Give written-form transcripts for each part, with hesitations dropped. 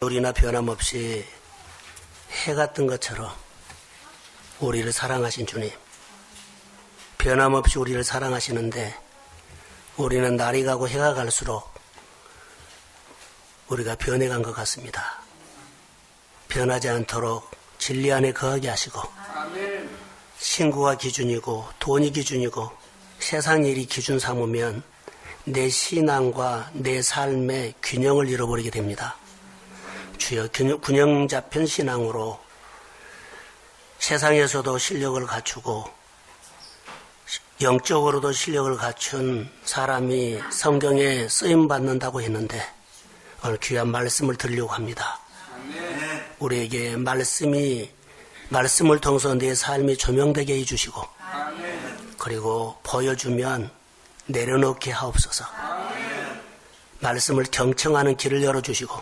우리나 변함없이 해가 뜬 것처럼 우리를 사랑하신 주님, 변함없이 우리를 사랑하시는데 우리는 날이 가고 해가 갈수록 우리가 변해간 것 같습니다. 변하지 않도록 진리 안에 거하게 하시고, 신구가 기준이고 돈이 기준이고 세상 일이 기준 삼으면 내 신앙과 내 삶의 균형을 잃어버리게 됩니다. 주여, 균형 잡힌 신앙으로 세상에서도 실력을 갖추고 영적으로도 실력을 갖춘 사람이 성경에 쓰임받는다고 했는데 오늘 귀한 말씀을 드리려고 합니다. 우리에게 말씀을 통해서 내 삶이 조명되게 해주시고, 그리고 보여주면 내려놓게 하옵소서. 말씀을 경청하는 길을 열어주시고,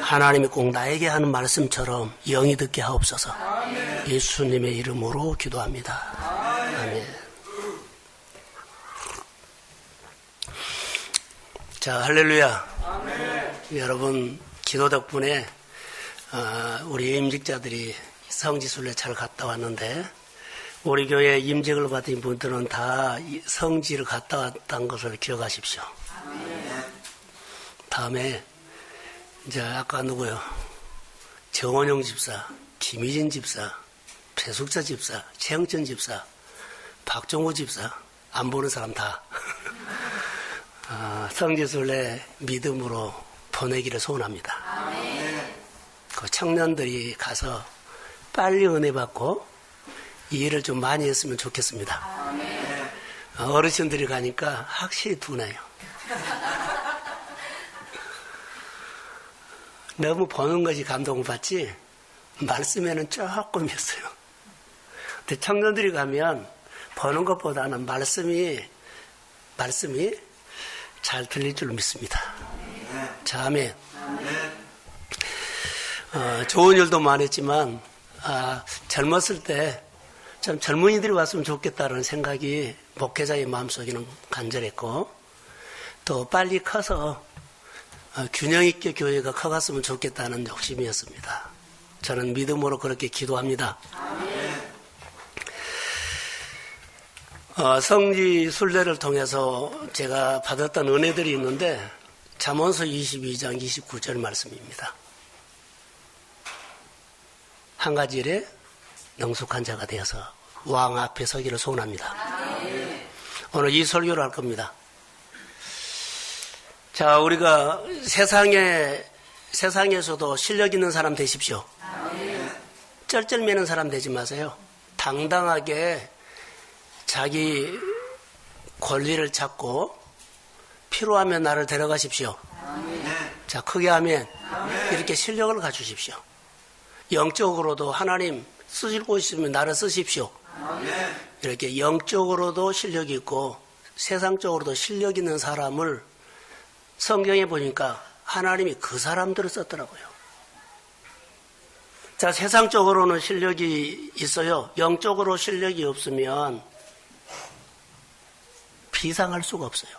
하나님이 꼭 나에게 하는 말씀처럼 영이 듣게 하옵소서. 예수님의 이름으로 기도합니다. 아멘. 자, 할렐루야. 여러분 기도 덕분에 우리 임직자들이 성지순례 잘 갔다 왔는데, 우리 교회 임직을 받은 분들은 다 성지를 갔다 왔다는 것을 기억하십시오. 다음에 이제 아까 누구요? 정원용 집사, 김희진 집사, 배숙자 집사, 최영천 집사, 박종호 집사, 안 보는 사람 다 성지순례 믿음으로 보내기를 소원합니다. 그 청년들이 가서 빨리 은혜 받고 이 일을 좀 많이 했으면 좋겠습니다. 어르신들이 가니까 확실히 둔해요. 너무 보는 것이 감동을 받지 말씀에는 조금 했어요. 근데 청년들이 가면 보는 것보다는 말씀이 잘 들릴 줄 믿습니다. 자, 아멘. 좋은 일도 많았지만 젊었을 때 참 젊은이들이 왔으면 좋겠다는 생각이 목회자의 마음속에는 간절했고, 또 빨리 커서 균형 있게 교회가 커갔으면 좋겠다는 욕심이었습니다. 저는 믿음으로 그렇게 기도합니다. 성지 순례를 통해서 제가 받았던 은혜들이 있는데, 잠언서 22장 29절 말씀입니다. 한 가지 일에 능숙한 자가 되어서 왕 앞에 서기를 소원합니다. 오늘 이 설교를 할 겁니다. 자, 우리가 세상에서도 실력 있는 사람 되십시오. 쩔쩔매는 사람 되지 마세요. 당당하게 자기 권리를 찾고 필요하면 나를 데려가십시오. 자, 크게 하면 이렇게 실력을 갖추십시오. 영적으로도 하나님 쓰시고 있으면 나를 쓰십시오. 이렇게 영적으로도 실력이 있고 세상적으로도 실력 있는 사람을 성경에 보니까 하나님이 그 사람들을 썼더라고요. 자, 세상적으로는 실력이 있어요. 영적으로 실력이 없으면 비상할 수가 없어요.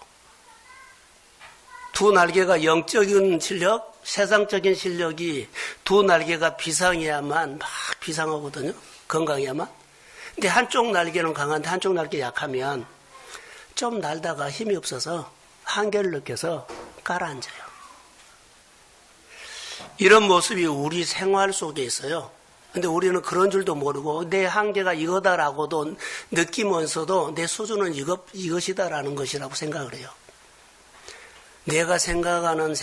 두 날개가 영적인 실력, 세상적인 실력이 두 날개가 비상해야만 막 비상하거든요. 건강해야만. 근데 한쪽 날개는 강한데 한쪽 날개 약하면 좀 날다가 힘이 없어서 한계를 느껴서 가라앉아요. 이런 모습이 우리 생활 속에 있어요. 근데 우리는 그런 줄도 모르고 내 한계가 이거다라고도 느끼면서도 내 수준은 이것이다라는 것이라고 생각을 해요. 내가 생각하는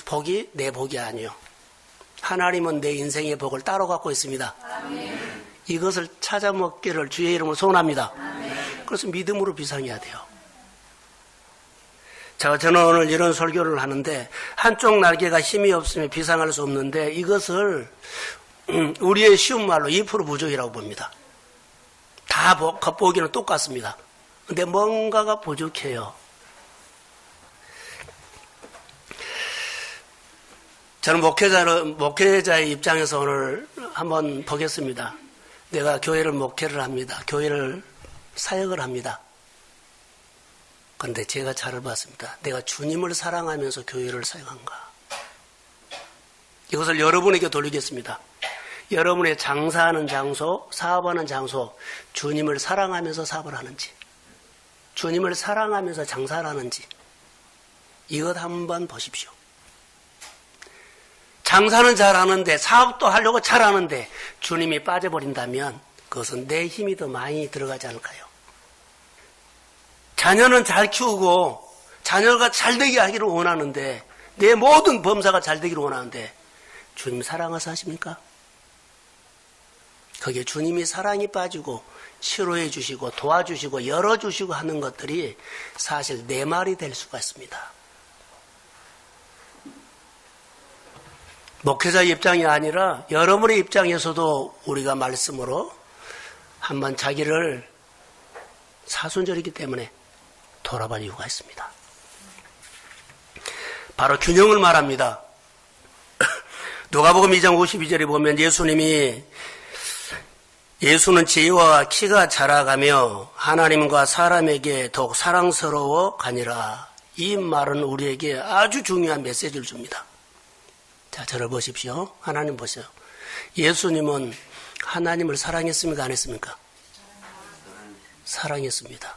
복이 내 복이 아니요. 하나님은 내 인생의 복을 따로 갖고 있습니다. 아멘. 이것을 찾아먹기를 주의 이름으로 소원합니다. 아멘. 그래서 믿음으로 비상해야 돼요. 자, 저는 오늘 이런 설교를 하는데 한쪽 날개가 힘이 없으면 비상할 수 없는데 이것을 우리의 쉬운 말로 2% 부족이라고 봅니다. 다 겉보기는 똑같습니다. 근데 뭔가가 부족해요. 저는 목회자의 입장에서 오늘 한번 보겠습니다. 내가 교회를 목회를 합니다. 교회를 사역을 합니다. 그런데 제가 잘을 봤습니다. 내가 주님을 사랑하면서 교회를 사역한가? 이것을 여러분에게 돌리겠습니다. 여러분의 장사하는 장소, 사업하는 장소, 주님을 사랑하면서 사업을 하는지, 주님을 사랑하면서 장사를 하는지, 이것 한번 보십시오. 장사는 잘하는데, 사업도 하려고 잘하는데 주님이 빠져버린다면 그것은 내 힘이 더 많이 들어가지 않을까요? 자녀는 잘 키우고 자녀가 잘되게 하기를 원하는데, 내 모든 범사가 잘되기를 원하는데 주님 사랑하셔서 하십니까? 거기에 주님이 사랑이 빠지고 치료해 주시고 도와주시고 열어주시고 하는 것들이 사실 내 말이 될 수가 있습니다. 목회자의 입장이 아니라 여러분의 입장에서도 우리가 말씀으로 한번 자기를 사순절이기 때문에 돌아볼 이유가 있습니다. 바로 균형을 말합니다. 누가복음 2장 52절에 보면 예수는 지혜와 키가 자라가며 하나님과 사람에게 더욱 사랑스러워 가니라. 이 말은 우리에게 아주 중요한 메시지를 줍니다. 자, 저를 보십시오. 하나님 보세요. 예수님은 하나님을 사랑했습니까? 안 했습니까? 사랑했습니다.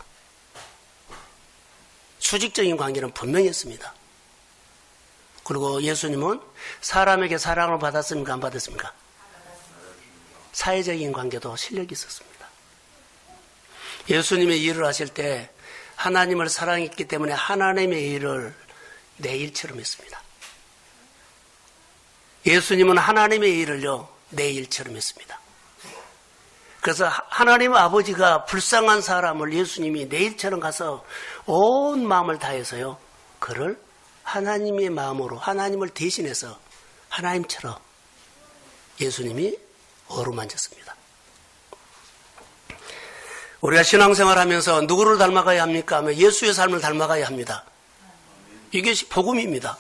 수직적인 관계는 분명히 했습니다. 그리고 예수님은 사람에게 사랑을 받았습니까? 안 받았습니까? 사회적인 관계도 실력이 있었습니다. 예수님의 일을 하실 때 하나님을 사랑했기 때문에 하나님의 일을 내 일처럼 했습니다. 예수님은 하나님의 일을요, 내 일처럼 했습니다. 그래서 하나님 아버지가 불쌍한 사람을 예수님이 내 일처럼 가서 온 마음을 다해서요, 그를 하나님의 마음으로 하나님을 대신해서 하나님처럼 예수님이 어루만졌습니다. 우리가 신앙생활 하면서 누구를 닮아가야 합니까? 하면 예수의 삶을 닮아가야 합니다. 이게 복음입니다.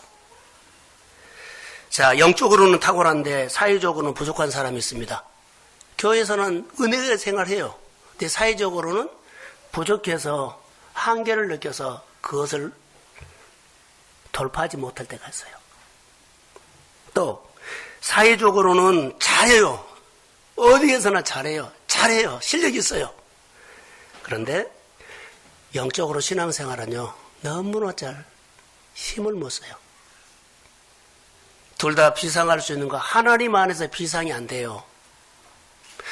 자, 영적으로는 탁월한데 사회적으로는 부족한 사람이 있습니다. 교회에서는 은혜의 생활해요. 근데 사회적으로는 부족해서 한계를 느껴서 그것을 돌파하지 못할 때가 있어요. 또 사회적으로는 잘해요. 어디에서나 잘해요. 실력이 있어요. 그런데 영적으로 신앙생활은요, 너무나 잘 힘을 못 써요. 둘 다 비상할 수 있는 거, 하나님 안에서 비상이 안 돼요.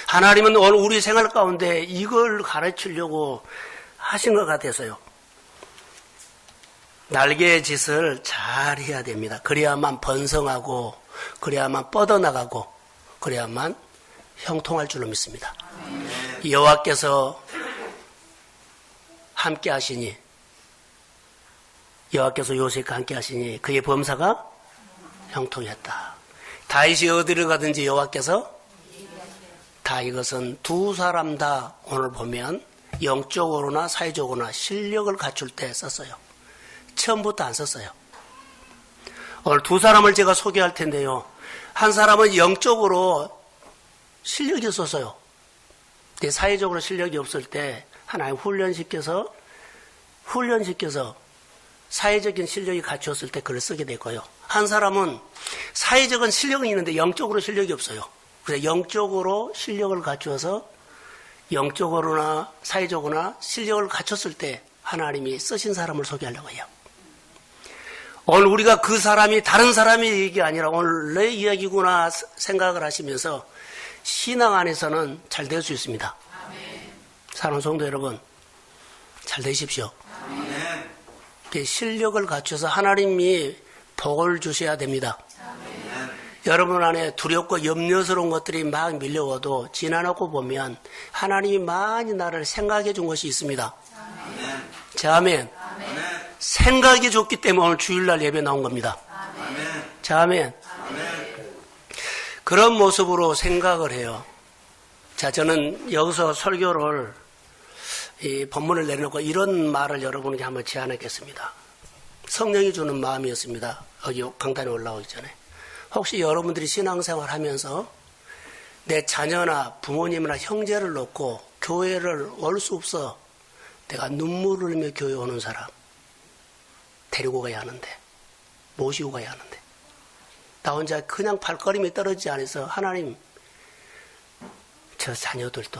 하나님은 오늘 우리 생활 가운데 이걸 가르치려고 하신 것 같아서요. 날개의 짓을 잘 해야 됩니다. 그래야만 번성하고, 그래야만 뻗어나가고, 그래야만 형통할 줄로 믿습니다. 여호와께서 함께 하시니, 여호와께서 요셉과 함께 하시니 그의 범사가 형통했다. 다윗이 어디를 가든지 여호와께서 다, 이것은 두 사람 다 오늘 보면 영적으로나 사회적으로나 실력을 갖출 때 썼어요. 처음부터 안 썼어요. 오늘 두 사람을 제가 소개할 텐데요. 한 사람은 영적으로 실력이 있었어요. 근데 사회적으로 실력이 없을 때 하나님 훈련시켜서 사회적인 실력이 갖추었을 때 글을 쓰게 되고요. 한 사람은 사회적인 실력은 있는데 영적으로 실력이 없어요. 그래서 영적으로 실력을 갖추어서 영적으로나 사회적으로나 실력을 갖췄을 때 하나님이 쓰신 사람을 소개하려고 해요. 오늘 우리가 그 사람이 다른 사람의 얘기 아니라 오늘 내 이야기구나 생각을 하시면서 신앙 안에서는 잘 될 수 있습니다. 사랑하는 성도 여러분, 잘 되십시오. 실력을 갖춰서 하나님이 복을 주셔야 됩니다. 여러분 안에 두렵고 염려스러운 것들이 막 밀려와도 지나놓고 보면 하나님이 많이 나를 생각해 준 것이 있습니다. 자, 아멘. 생각이 좋기 때문에 오늘 주일날 예배 나온 겁니다. 자, 아멘. 그런 모습으로 생각을 해요. 자, 저는 여기서 설교를 이 본문을 내려놓고 이런 말을 여러분에게 한번 제안하겠습니다. 성령이 주는 마음이었습니다. 여기 강단에 올라오기 전에. 혹시 여러분들이 신앙생활 하면서 내 자녀나 부모님이나 형제를 놓고 교회를 올 수 없어, 내가 눈물을 흘리며 교회 오는 사람 데리고 가야 하는데, 모시고 가야 하는데, 나 혼자 그냥 발걸음이 떨어지지 않아서 하나님, 저 자녀들도,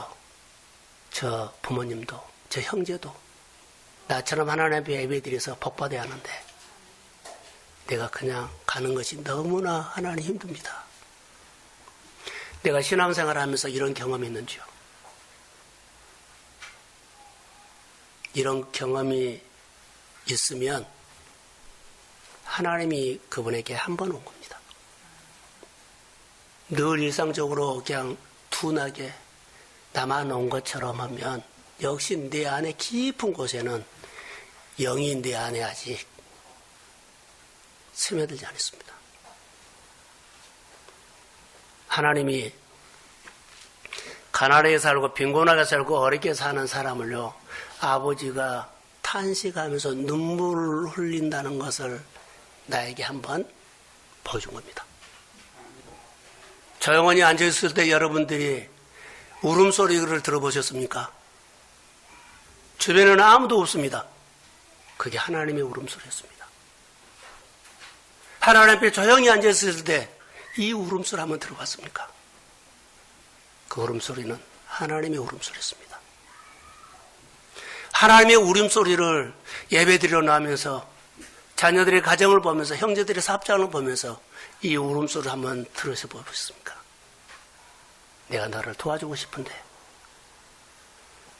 저 부모님도, 저 형제도 나처럼 하나님 앞에 예배드려서 복받아야 하는데 내가 그냥 가는 것이 너무나 하나님 힘듭니다. 내가 신앙생활 하면서 이런 경험이 있는지요? 이런 경험이 있으면 하나님이 그분에게 한 번 온 겁니다. 늘 일상적으로 그냥 둔하게 나만 온 것처럼 하면 역시 내 안에 깊은 곳에는 영이 내 안에 아직 스며들지 않았습니다. 하나님이 가난하게 살고 빈곤하게 살고 어렵게 사는 사람을요, 아버지가 탄식하면서 눈물을 흘린다는 것을 나에게 한번 보여준 겁니다. 조용히 앉아있을 때 여러분들이 울음소리를 들어보셨습니까? 주변에는 아무도 없습니다. 그게 하나님의 울음소리였습니다. 하나님 앞에 조용히 앉아있을 때 이 울음소리 한번 들어봤습니까? 그 울음소리는 하나님의 울음소리였습니다. 하나님의 울음소리를 예배드리러 나오면서 자녀들의 가정을 보면서 형제들의 사업장을 보면서 이 울음소리를 한번 들으셔 보셨습니까? 내가 너를 도와주고 싶은데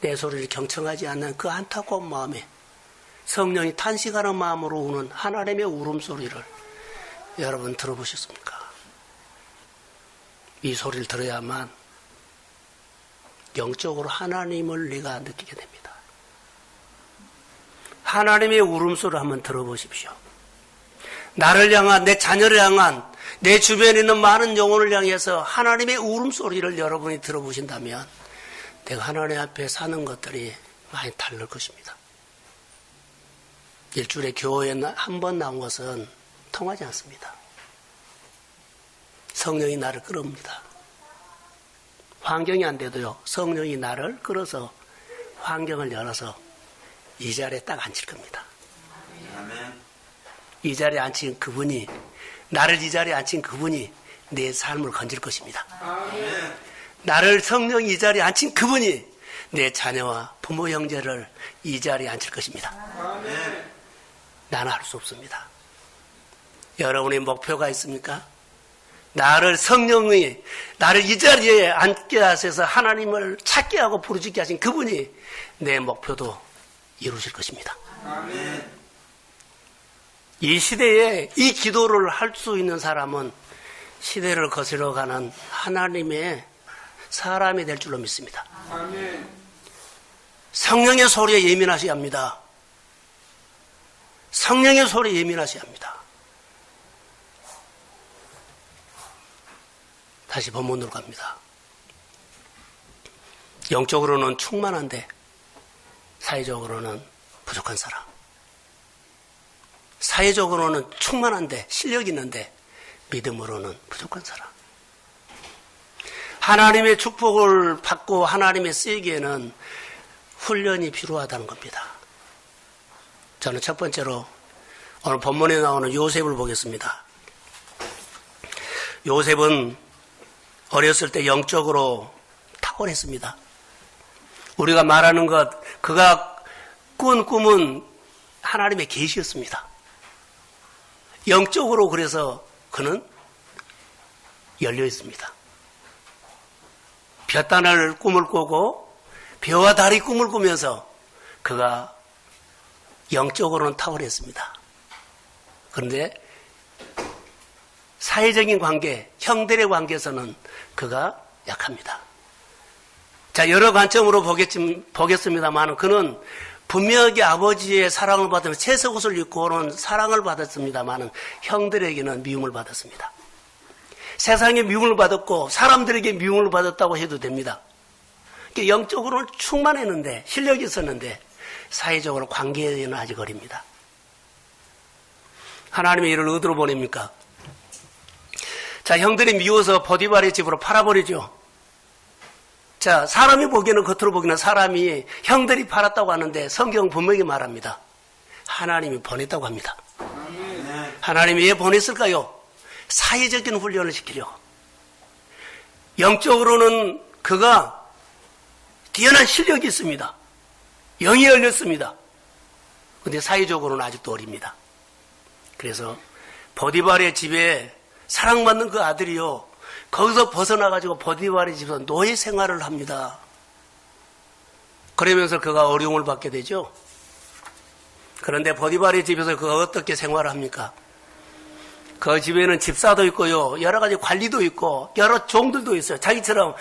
내 소리를 경청하지 않는 그 안타까운 마음에 성령이 탄식하는 마음으로 우는 하나님의 울음소리를 여러분 들어보셨습니까? 이 소리를 들어야만 영적으로 하나님을 내가 느끼게 됩니다. 하나님의 울음소리를 한번 들어보십시오. 나를 향한, 내 자녀를 향한, 내 주변에 있는 많은 영혼을 향해서 하나님의 울음소리를 여러분이 들어보신다면 내가 하나님 앞에 사는 것들이 많이 다를 것입니다. 일주일에 교회에 한 번 나온 것은 통하지 않습니다. 성령이 나를 끌어옵니다. 환경이 안 돼도요, 성령이 나를 끌어서 환경을 열어서 이 자리에 딱 앉힐 겁니다. 이 자리에 앉힌 그분이, 나를 이 자리에 앉힌 그분이 내 삶을 건질 것입니다. 나를 성령이 이 자리에 앉힌 그분이 내 자녀와 부모 형제를 이 자리에 앉힐 것입니다. 나는 할 수 없습니다. 여러분의 목표가 있습니까? 나를 성령이 나를 이 자리에 앉게 하셔서 하나님을 찾게 하고 부르짖게 하신 그분이 내 목표도 이루실 것입니다. 아멘. 이 시대에 이 기도를 할 수 있는 사람은 시대를 거슬러 가는 하나님의 사람이 될 줄로 믿습니다. 아멘. 성령의 소리에 예민하셔야 합니다. 성령의 소리에 예민하셔야 합니다. 다시 본문으로 갑니다. 영적으로는 충만한데 사회적으로는 부족한 사람. 사회적으로는 충만한데 실력이 있는데 믿음으로는 부족한 사람. 하나님의 축복을 받고 하나님의 쓰이기에는 훈련이 필요하다는 겁니다. 저는 첫 번째로 오늘 본문에 나오는 요셉을 보겠습니다. 요셉은 어렸을 때 영적으로 탁월했습니다. 우리가 말하는 것, 그가 꾼 꿈은 하나님의 계시였습니다. 영적으로 그래서 그는 열려 있습니다. 볕단을 꿈을 꾸고 벼와 달이 꿈을 꾸면서 그가 영적으로는 탁월했습니다. 그런데 사회적인 관계, 형들의 관계에서는 그가 약합니다. 자, 여러 관점으로 보겠습니다만 그는 분명하게 아버지의 사랑을 받으면서 채색 옷을 입고는 사랑을 받았습니다만 형들에게는 미움을 받았습니다. 세상에 미움을 받았고 사람들에게 미움을 받았다고 해도 됩니다. 영적으로는 충만했는데 실력이 있었는데 사회적으로 관계에는 아직 어립니다. 하나님의 이를 어디로 보냅니까? 자, 형들이 미워서 보디발의 집으로 팔아버리죠. 자, 사람이 보기에는 겉으로 보기에는 사람이 형들이 팔았다고 하는데 성경은 분명히 말합니다. 하나님이 보냈다고 합니다. 하나님이 왜 보냈을까요? 사회적인 훈련을 시키려고. 영적으로는 그가 뛰어난 실력이 있습니다. 영이 열렸습니다. 그런데 사회적으로는 아직도 어립니다. 그래서 보디발의 집에 사랑받는 그 아들이요, 거기서 벗어나가지고 보디발의 집에서 노예 생활을 합니다. 그러면서 그가 어려움을 받게 되죠. 그런데 보디발의 집에서 그가 어떻게 생활을 합니까? 그 집에는 집사도 있고요, 여러 가지 관리도 있고, 여러 종들도 있어요. 자기처럼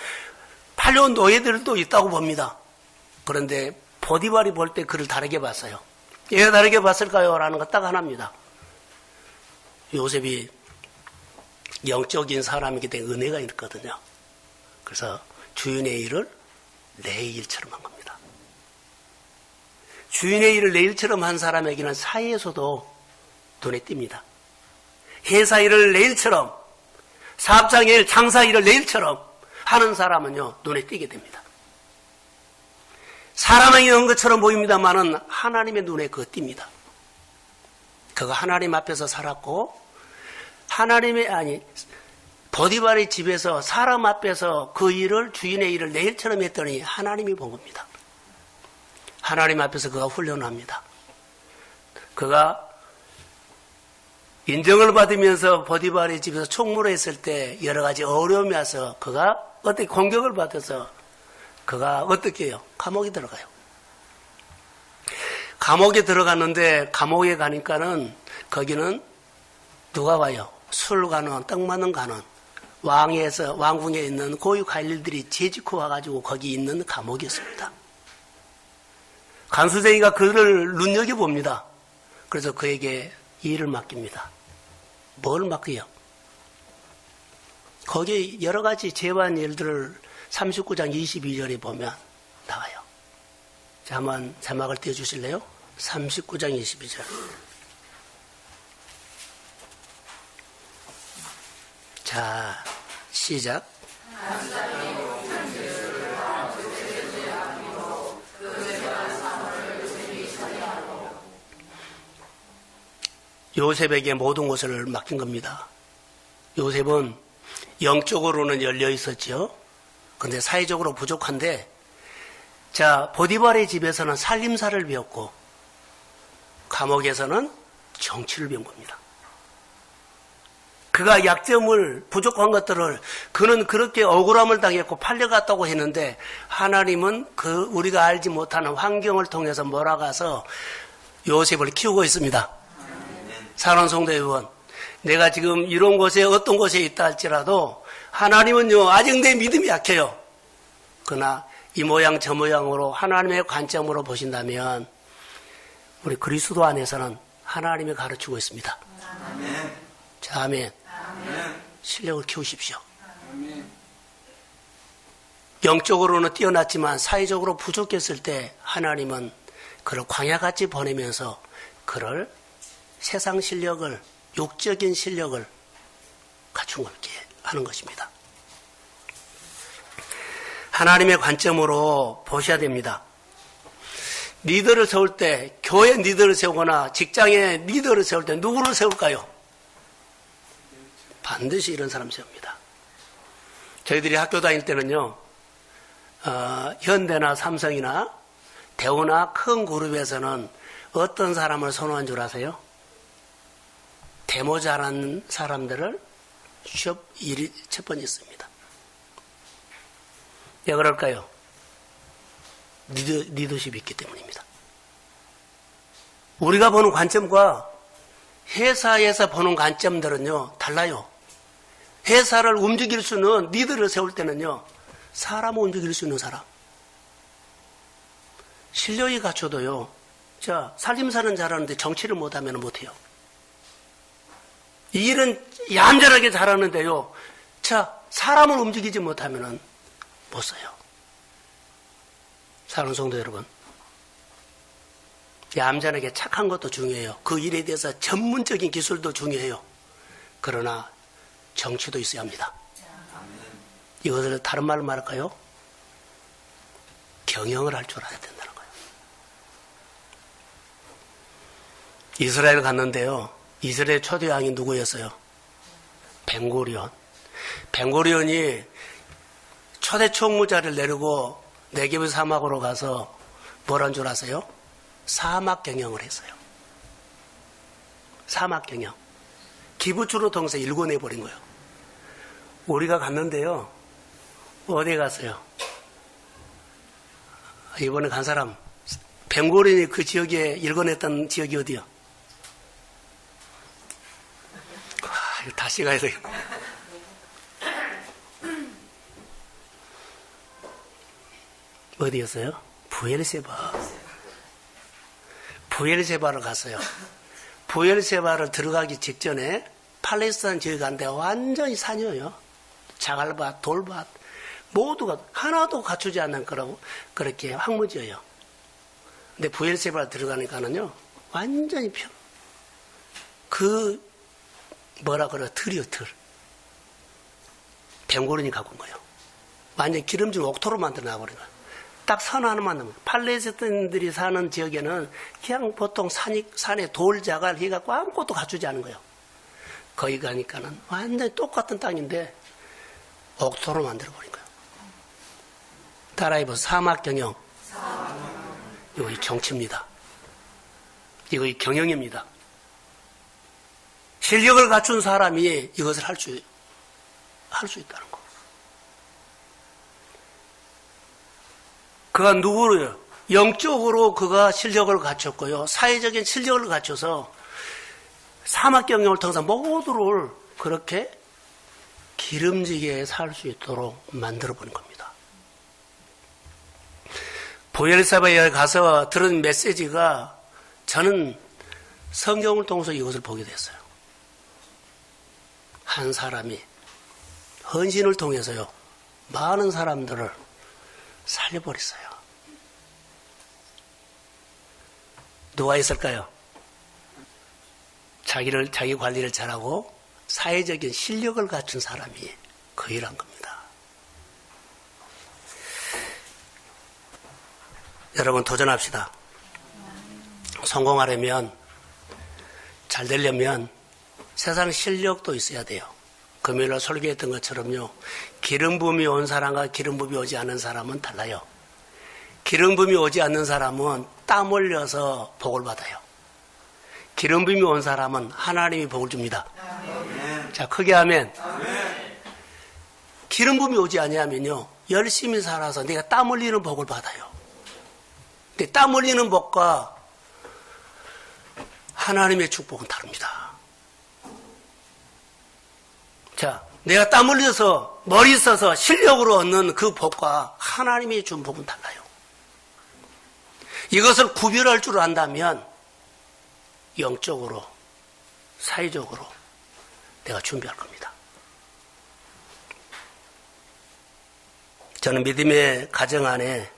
팔려온 노예들도 있다고 봅니다. 그런데 보디발이 볼 때 그를 다르게 봤어요. 왜 다르게 봤을까요? 라는 거 딱 하나입니다. 요셉이 영적인 사람이기 때문에 은혜가 있거든요. 그래서 주인의 일을 내 일처럼 한 겁니다. 주인의 일을 내 일처럼 한 사람에게는 사회에서도 눈에 띕니다. 회사 일을 내 일처럼, 사업장 일, 장사 일을 내 일처럼 하는 사람은요, 눈에 띄게 됩니다. 사람에게 한 것처럼 보입니다만은 하나님의 눈에 그거 띕니다. 그가 하나님 앞에서 살았고, 보디발의 집에서 사람 앞에서 그 일을, 주인의 일을 내 일처럼 했더니 하나님이 본 겁니다. 하나님 앞에서 그가 훈련합니다. 그가 인정을 받으면서 보디발의 집에서 총무를 했을 때 여러 가지 어려움이 와서 그가 어떻게 공격을 받아서 그가 어떻게 해요? 감옥에 들어가요. 감옥에 들어갔는데 감옥에 가니까는 거기는 누가 와요? 술 가는, 떡 맞는 가는 왕궁에 있는 고위 관리들이 재직코 와가지고 거기 있는 감옥이었습니다. 간수쟁이가 그를 눈여겨봅니다. 그래서 그에게 일을 맡깁니다. 뭘 맡겨요? 거기 여러 가지 재반 일들을 39장 22절에 보면 나와요. 자, 한번 자막을 띄워주실래요? 39장 22절. 자, 시작. 요셉에게 모든 것을 맡긴 겁니다. 요셉은 영적으로는 열려 있었죠. 그런데 사회적으로 부족한데, 자, 보디발의 집에서는 살림살을 배웠고 감옥에서는 정치를 배운 겁니다. 그가 약점을, 부족한 것들을, 그는 그렇게 억울함을 당했고 팔려갔다고 했는데 하나님은 그 우리가 알지 못하는 환경을 통해서 몰아가서 요셉을 키우고 있습니다. 사랑하는 성도 여러분, 내가 지금 이런 곳에 어떤 곳에 있다 할지라도 하나님은요, 아직 내 믿음이 약해요. 그러나 이 모양 저 모양으로 하나님의 관점으로 보신다면 우리 그리스도 안에서는 하나님이 가르치고 있습니다. 아멘. 자, 아멘. 아멘. 실력을 키우십시오. 아멘. 영적으로는 뛰어났지만 사회적으로 부족했을 때 하나님은 그를 광야같이 보내면서 그를 세상 실력을, 육적인 실력을 갖춘 것게 하는 것입니다. 하나님의 관점으로 보셔야 됩니다. 리더를 세울 때, 교회 리더를 세우거나 직장의 리더를 세울 때 누구를 세울까요? 반드시 이런 사람 세웁니다. 저희들이 학교 다닐 때는요, 현대나 삼성이나 대우나 큰 그룹에서는 어떤 사람을 선호한 줄 아세요? 데모 잘하는 사람들을 취업 일이 첫 번째 있습니다. 왜 그럴까요? 리더십이 있기 때문입니다. 우리가 보는 관점과 회사에서 보는 관점들은요, 달라요. 회사를 움직일 수는, 리더를 세울 때는요, 사람을 움직일 수 있는 사람. 실력이 갖춰도요, 자, 살림살은 잘하는데 정치를 못하면 못해요. 이 일은 얌전하게 잘하는데요, 자, 사람을 움직이지 못하면 못 써요. 사랑하는 성도 여러분, 얌전하게 착한 것도 중요해요. 그 일에 대해서 전문적인 기술도 중요해요. 그러나 정치도 있어야 합니다. 이것을 다른 말로 말할까요? 경영을 할 줄 알아야 된다는 거예요. 이스라엘 갔는데요, 이스라엘 초대 왕이 누구였어요? 벵고리온. 벵고리온이 초대 총무자를 내리고 네게브 사막으로 가서 뭐란 줄 아세요? 사막 경영을 했어요. 사막 경영. 기부추로 통해서 일궈내버린 거예요. 우리가 갔는데요. 어디에 갔어요? 이번에 간 사람. 벵고리온이 그 지역에 일궈냈던 지역이 어디요? 이거 다시 가야 되겠네. 어디였어요? 부엘세바. 부엘세바를 갔어요. 부엘세바를 들어가기 직전에 팔레스타인 지역에 갔는데 완전히 산이에요. 자갈밭, 돌밭 모두가 하나도 갖추지 않는 거라고 그렇게 황무지예요. 근데 부엘세바를 들어가니까는요 완전히 뭐라 그래, 틀이요, 틀. 벵고리온이 갖고 온 거예요. 완전히 기름진 옥토로 만들어 놔버린 거예요. 딱 산 하나만 남아요. 팔레스타인들이 사는 지역에는 그냥 보통 산에 돌, 자갈 해갖고 아무것도 갖추지 않은 거예요. 거기 가니까는 완전히 똑같은 땅인데 옥토로 만들어버린 거예요. 따라해보세요. 사막 경영. 이거 정치입니다. 이거 경영입니다. 실력을 갖춘 사람이 이것을 할 수 있다는 거. 그가 누구로요? 영적으로 그가 실력을 갖췄고요. 사회적인 실력을 갖춰서 사막 경영을 통해서 모두를 그렇게 기름지게 살 수 있도록 만들어버린 겁니다. 부엘세바에 가서 들은 메시지가 저는 성경을 통해서 이것을 보게 됐어요. 한 사람이 헌신을 통해서요. 많은 사람들을 살려버렸어요. 누가 있을까요? 자기 관리를 잘하고 사회적인 실력을 갖춘 사람이 그 일한 겁니다. 여러분 도전합시다. 성공하려면, 잘 되려면 세상 실력도 있어야 돼요. 금요일날 설교했던 것처럼요. 기름 부음이 온 사람과 기름 부음이 오지 않는 사람은 달라요. 기름 부음이 오지 않는 사람은 땀 흘려서 복을 받아요. 기름 부음이 온 사람은 하나님이 복을 줍니다. 아멘. 자, 크게 하면 기름 부음이 오지 아니하면요. 열심히 살아서 내가 땀 흘리는 복을 받아요. 근데 땀 흘리는 복과 하나님의 축복은 다릅니다. 자, 내가 땀 흘려서 머리 써서 실력으로 얻는 그 복과 하나님이 준 복은 달라요. 이것을 구별할 줄 안다면 영적으로, 사회적으로 내가 준비할 겁니다. 저는 믿음의 가정 안에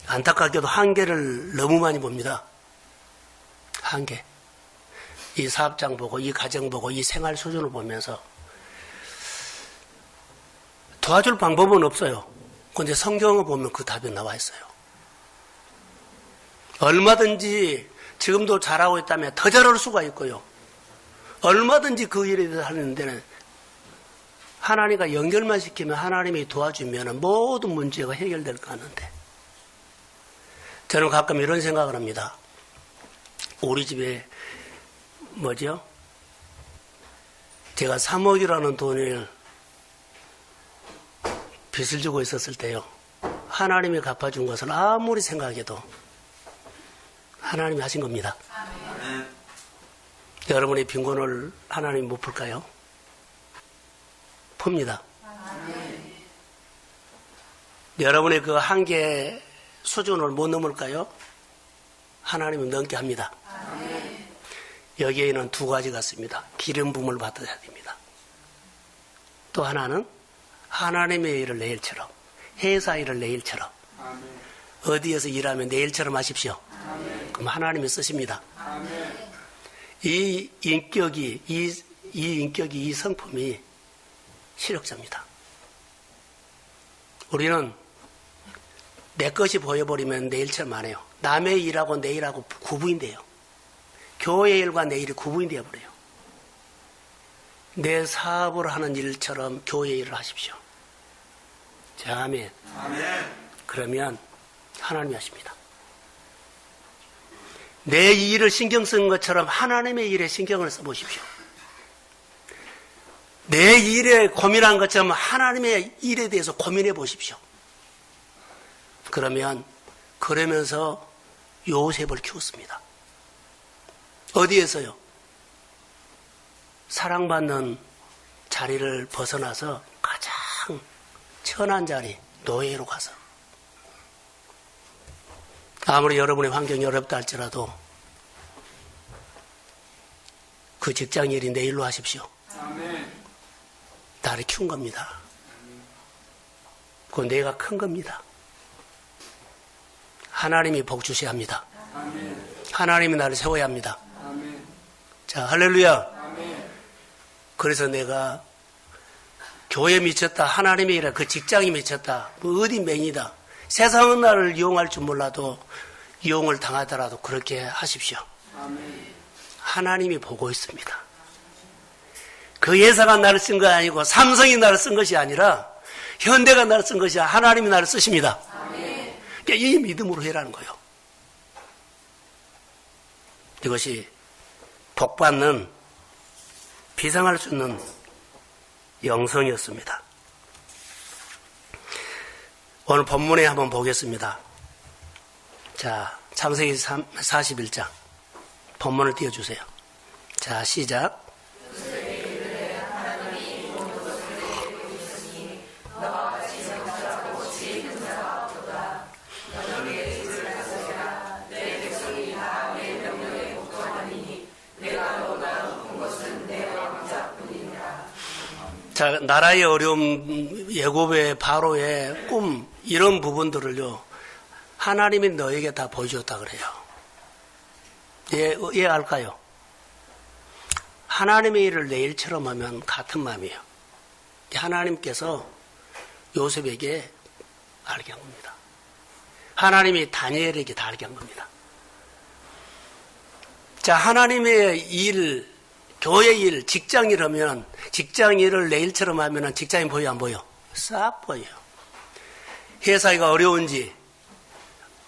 안타깝게도 한계를 너무 많이 봅니다. 한계. 이 사업장 보고, 이 가정 보고, 이 생활 수준을 보면서 도와줄 방법은 없어요. 그런데 성경을 보면 그 답이 나와 있어요. 얼마든지 지금도 잘하고 있다면 더 잘할 수가 있고요. 얼마든지 그 일을 하는 데는 하나님과 연결만 시키면 하나님이 도와주면 모든 문제가 해결될 것 같는데 저는 가끔 이런 생각을 합니다. 우리 집에 뭐죠? 제가 3억이라는 돈을 빚을 주고 있었을 때요. 하나님이 갚아준 것을 아무리 생각해도 하나님이 하신 겁니다. 아멘. 여러분의 빈곤을 하나님이 못 풀까요? 풉니다. 아멘. 여러분의 그 한계 수준을 못 넘을까요? 하나님은 넘게 합니다. 아멘. 여기에는 두 가지가 있습니다. 기름 부음을 받아야 됩니다. 또 하나는 하나님의 일을 내일처럼, 회사 일을 내일처럼, 아멘. 어디에서 일하면 내일처럼 하십시오. 아멘. 그럼 하나님이 쓰십니다. 아멘. 이 인격이, 이 성품이 실력자입니다. 우리는 내 것이 보여버리면 내일처럼 안 해요. 남의 일하고 내 일하고 구분이 돼요. 교회 일과 내 일이 구분이 되어버려요. 내 사업을 하는 일처럼 교회 일을 하십시오. 자, 아멘. 그러면 하나님이 하십니다. 내 일을 신경 쓰는 것처럼 하나님의 일에 신경을 써보십시오. 내 일에 고민한 것처럼 하나님의 일에 대해서 고민해 보십시오. 그러면서 요셉을 키웠습니다. 어디에서요? 사랑받는 자리를 벗어나서 가장 천한 자리, 노예로 가서. 아무리 여러분의 환경이 어렵다 할지라도 그 직장 일이 내 일로 하십시오. 나를 키운 겁니다. 그건 내가 큰 겁니다. 하나님이 복 주셔야 합니다. 하나님이 나를 세워야 합니다. 자, 할렐루야. 그래서 내가 교회에 미쳤다, 하나님의 일에 그 직장이 미쳤다, 뭐 어디 맹이다. 세상은 나를 이용할 줄 몰라도 이용을 당하더라도 그렇게 하십시오. 하나님이 보고 있습니다. 그 회사가 나를 쓴 거 아니고 삼성이 나를 쓴 것이 아니라 현대가 나를 쓴 것이 아니라 하나님이 나를 쓰십니다. 그러니까 이 믿음으로 해라는 거예요. 이것이 복받는 비상할 수 있는 영성이었습니다. 오늘 본문에 한번 보겠습니다. 자, 창세기 41장 본문을 띄워주세요. 자, 시작. 자, 나라의 어려움, 예고의 바로의 꿈, 이런 부분들을요, 하나님이 너에게 다 보여줬다 그래요. 이해할까요? 하나님의 일을 내 일처럼 하면 같은 마음이에요. 하나님께서 요셉에게 알게 한 겁니다. 하나님이 다니엘에게 다 알게 한 겁니다. 자, 하나님의 일, 교회 일, 직장 일 하면, 직장 일을 내 일처럼 하면 직장인 보여, 안 보여? 싹 보여요. 회사가 어려운지,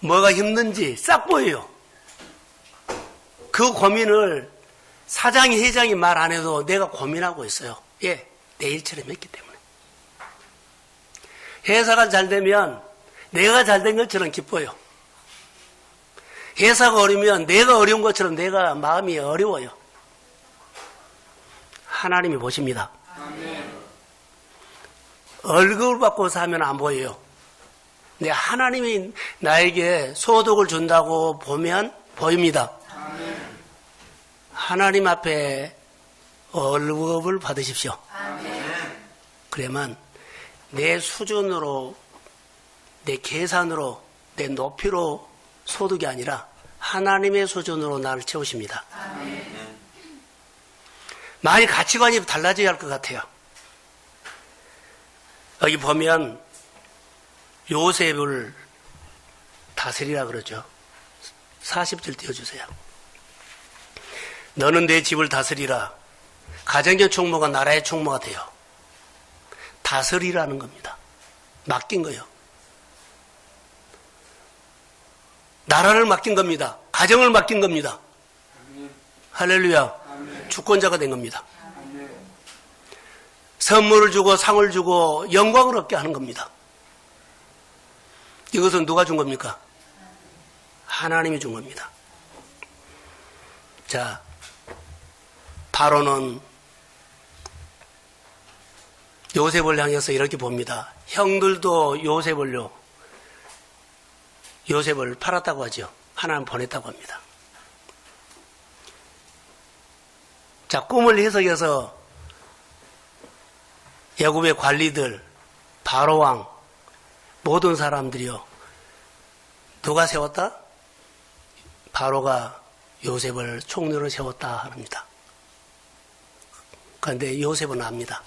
뭐가 힘든지 싹 보여요. 그 고민을 사장이, 회장이 말 안 해도 내가 고민하고 있어요. 예, 내 일처럼 했기 때문에. 회사가 잘 되면 내가 잘 된 것처럼 기뻐요. 회사가 어려우면 내가 어려운 것처럼 내가 마음이 어려워요. 하나님이 보십니다. 얼굴 받고 사면 안 보여요. 근데 하나님이 나에게 소득을 준다고 보면 보입니다. 하나님 앞에 월급을 받으십시오. 그러면 내 수준으로, 내 계산으로, 내 높이로 소득이 아니라 하나님의 수준으로 나를 채우십니다. 많이 가치관이 달라져야 할 것 같아요. 여기 보면 요셉을 다스리라 그러죠. 40절 띄워주세요. 너는 내 집을 다스리라. 가정의 총무가 나라의 총무가 돼요. 다스리라는 겁니다. 맡긴 거예요. 나라를 맡긴 겁니다. 가정을 맡긴 겁니다. 할렐루야. 주권자가 된 겁니다. 선물을 주고 상을 주고 영광을 얻게 하는 겁니다. 이것은 누가 준 겁니까? 하나님이 준 겁니다. 자, 바로는 요셉을 향해서 이렇게 봅니다. 형들도 요셉을 팔았다고 하죠. 하나님 보냈다고 합니다. 자, 꿈을 해석해서 애굽의 관리들, 바로왕, 모든 사람들이요. 누가 세웠다? 바로가 요셉을 총리로 세웠다 합니다. 그런데 요셉은 압니다.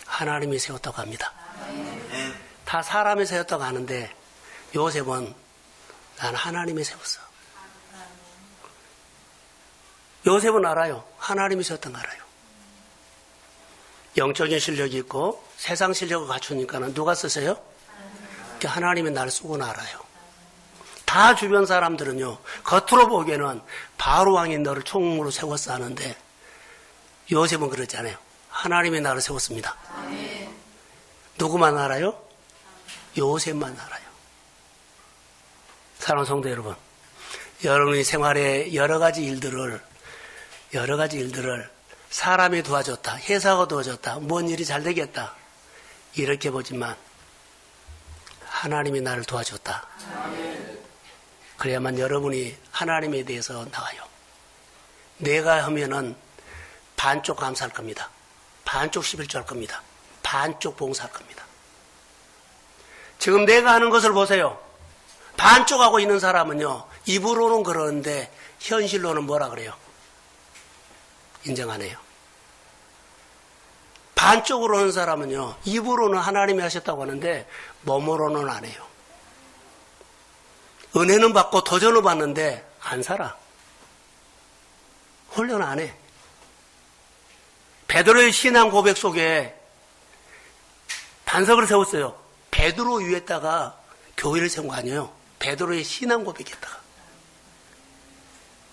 하나님이 세웠다고 합니다. 다 사람이 세웠다고 하는데 요셉은 난 하나님이 세웠어. 요셉은 알아요. 하나님이 세웠던 거 알아요. 영적인 실력이 있고 세상 실력을 갖추니까는 누가 쓰세요? 하나님이 나를 쓰고 알아요. 다 주변 사람들은요, 겉으로 보기에는 바로 왕이 너를 총무로 세웠어 하는데 요셉은 그러지 않아요. 하나님이 나를 세웠습니다. 누구만 알아요? 요셉만 알아요. 사랑하는 성도 여러분, 여러분의 생활의 여러 가지 일들을 사람이 도와줬다, 회사가 도와줬다, 뭔 일이 잘 되겠다 이렇게 보지만 하나님이 나를 도와줬다. 그래야만 여러분이 하나님에 대해서 나와요. 내가 하면은 반쪽 감사할 겁니다. 반쪽 11조 할 겁니다. 반쪽 봉사할 겁니다. 지금 내가 하는 것을 보세요. 반쪽 하고 있는 사람은요, 입으로는 그러는데 현실로는 뭐라 그래요? 인정 안 해요. 반쪽으로 하는 사람은요, 입으로는 하나님이 하셨다고 하는데 몸으로는 안 해요. 은혜는 받고 도전을 받는데 안 살아. 훈련 안 해. 베드로의 신앙 고백 속에 반석을 세웠어요. 베드로 위에다가 교회를 세운 거 아니에요. 베드로의 신앙 고백에다가.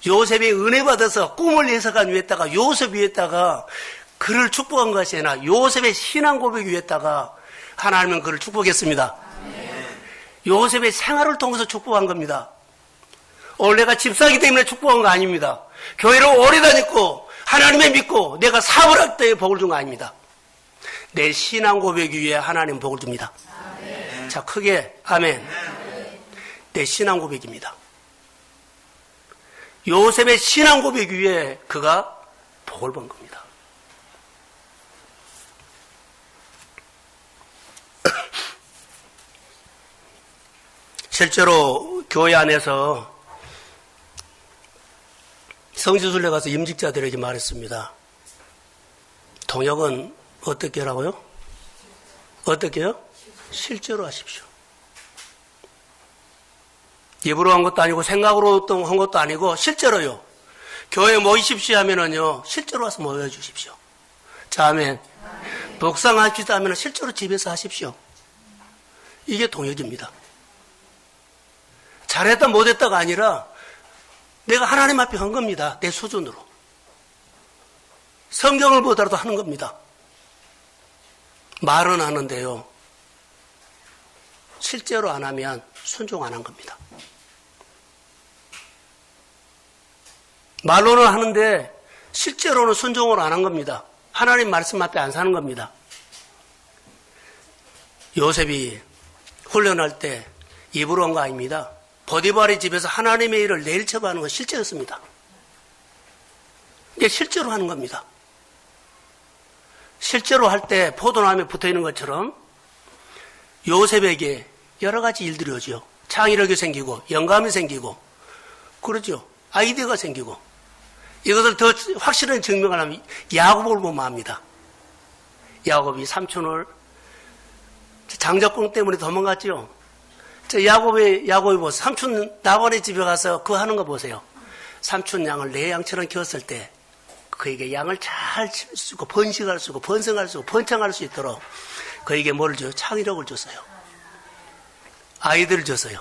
요셉이 은혜 받아서 꿈을 해석한 위에다가 요셉 위에다가 그를 축복한 것이 아니라 요셉의 신앙 고백 위에다가 하나님은 그를 축복했습니다. 요셉의 생활을 통해서 축복한 겁니다. 오늘 내가 집사기 때문에 축복한 거 아닙니다. 교회를 오래 다녔고 하나님을 믿고 내가 사업을 할 때 복을 준 거 아닙니다. 내 신앙 고백 위에 하나님 복을 줍니다. 아멘. 자, 크게 아멘. 아멘. 내 신앙 고백입니다. 요셉의 신앙 고백 위에 그가 복을 본 겁니다. 실제로 교회 안에서 성지순례 가서 임직자들에게 말했습니다. 동역은 어떻게 하라고요? 어떻게 해요? 실제로 하십시오. 입으로 한 것도 아니고 생각으로 한 것도 아니고 실제로요. 교회에 모이십시오 하면은요, 실제로 와서 모여주십시오. 자, 아멘. 묵상하십시오 하면 실제로 집에서 하십시오. 이게 동역입니다. 잘했다 못했다가 아니라 내가 하나님 앞에 한 겁니다. 내 수준으로. 성경을 보더라도 하는 겁니다. 말은 하는데요, 실제로 안 하면 순종 안 한 겁니다. 말로는 하는데 실제로는 순종을 안 한 겁니다. 하나님 말씀 앞에 안 사는 겁니다. 요셉이 훈련할 때 입으로 한 거 아닙니다. 보디발의 집에서 하나님의 일을 내일 처방하는 건 실제였습니다. 이게 실제로 하는 겁니다. 실제로 할 때 포도나무에 붙어있는 것처럼 요셉에게 여러 가지 일들이 오죠. 창의력이 생기고 영감이 생기고 그러죠. 아이디어가 생기고 이것을 더 확실하게 증명하려면 야곱을 보면 압니다. 야곱이 삼촌을 장작공 때문에 도망갔죠. 야곱이 보세요. 삼촌 나발의 집에 가서 그거 하는 거 보세요. 삼촌 양을 내 양처럼 키웠을 때 그에게 양을 잘 쓰고 번식할 수 있고 번성할 수 있고 번창할 수 있도록 그에게 뭐를 줘요? 창의력을 줬어요. 아이들을 줬어요.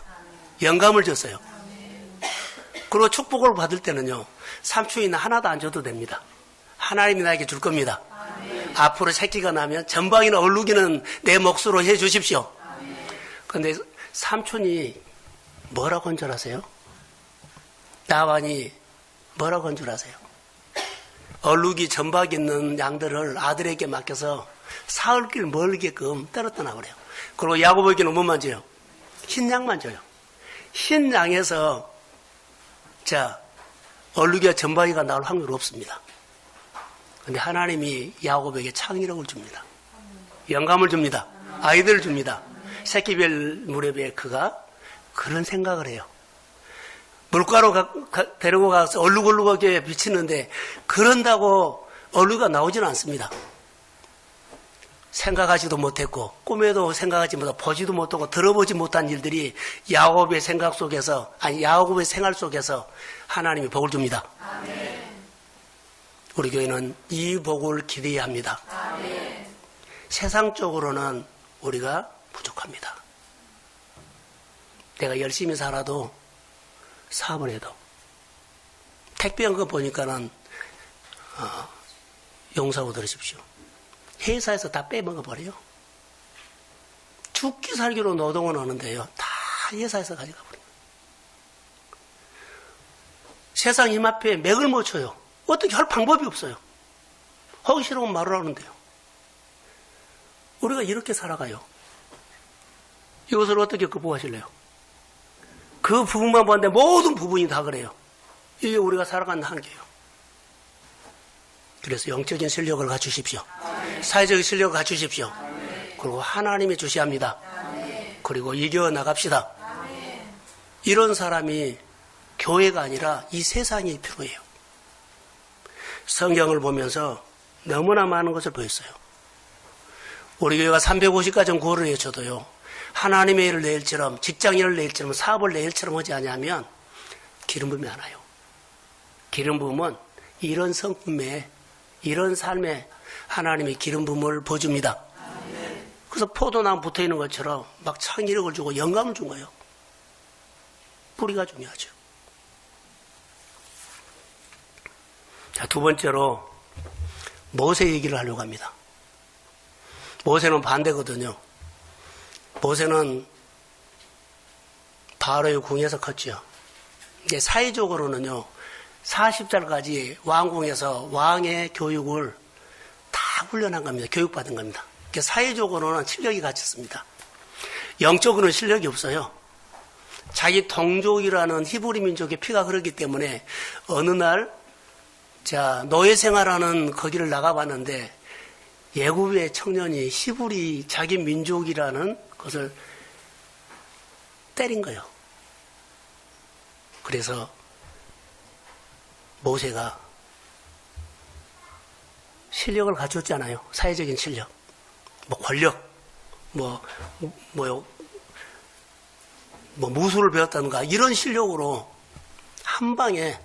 영감을 줬어요. 그리고 축복을 받을 때는요, 삼촌이 하나도 안 줘도 됩니다. 하나님이 나에게 줄 겁니다. 앞으로 새끼가 나면 전방이나 얼룩이는 내 몫으로 해 주십시오. 그런데 삼촌이 뭐라고 한 줄 아세요? 나반이 뭐라고 한 줄 아세요? 얼룩이 전박 있는 양들을 아들에게 맡겨서 사흘길 멀게끔 떨었다나 그래요. 그리고 야곱에게는 뭐만 줘요? 흰 양만 줘요. 흰 양에서 얼룩이와 전박이가 나올 확률이 없습니다. 그런데 하나님이 야곱에게 창의력을 줍니다. 영감을 줍니다. 아이들을 줍니다. 새끼별 무렵에 그가 그런 생각을 해요. 물가로 데리고 가서 얼룩얼룩하게 비치는데 그런다고 얼룩이 나오지는 않습니다. 생각하지도 못했고 꿈에도 생각하지 못하고 보지도 못하고 들어보지 못한 일들이 야곱의 생각 속에서 야곱의 생활 속에서 하나님이 복을 줍니다. 아멘. 우리 교회는 이 복을 기대해야 합니다. 아멘. 세상적으로는 우리가 부족합니다. 내가 열심히 살아도 사업을 해도 택배한 거 보니까는 용서하고 들으십시오. 회사에서 다 빼먹어 버려요. 죽기 살기로 노동을 하는데요. 다 회사에서 가져가 버려요. 세상 힘 앞에 맥을 못 쳐요. 어떻게 할 방법이 없어요. 하기 싫으면 말을 하는데요. 우리가 이렇게 살아가요. 이것을 어떻게 극복하실래요? 그 부분만 보는데 모든 부분이 다 그래요. 이게 우리가 살아가는 한계예요. 그래서 영적인 실력을 갖추십시오. 사회적인 실력을 갖추십시오. 그리고 하나님이 주셔야 합니다. 그리고 이겨나갑시다. 이런 사람이 교회가 아니라 이 세상이 필요해요. 성경을 보면서 너무나 많은 것을 보였어요. 우리 교회가 350가정 구호를 외쳐도요. 하나님의 일을 내일처럼, 직장인을 내일처럼, 사업을 내일처럼 하지 않으면 기름 부음이 안 와요. 기름 부음은 이런 성품에, 이런 삶에 하나님이 기름 부음을 부어줍니다. 그래서 포도나무 붙어있는 것처럼 막 창의력을 주고 영감을 준 거예요. 뿌리가 중요하죠. 자, 두 번째로 모세 얘기를 하려고 합니다. 모세는 반대거든요. 모세는 바로의 궁에서 컸죠. 이제 사회적으로는요, 40살까지 왕궁에서 왕의 교육을 다 훈련한 겁니다. 교육받은 겁니다. 사회적으로는 실력이 갖췄습니다. 영적으로는 실력이 없어요. 자기 동족이라는 히브리 민족의 피가 흐르기 때문에 어느 날 노예 생활하는 거기를 나가봤는데 예굽의 청년이 히브리 자기 민족이라는 것을 때린 거예요. 그래서 모세가 실력을 갖췄잖아요. 사회적인 실력, 권력, 무술을 배웠다든가 이런 실력으로 한 방에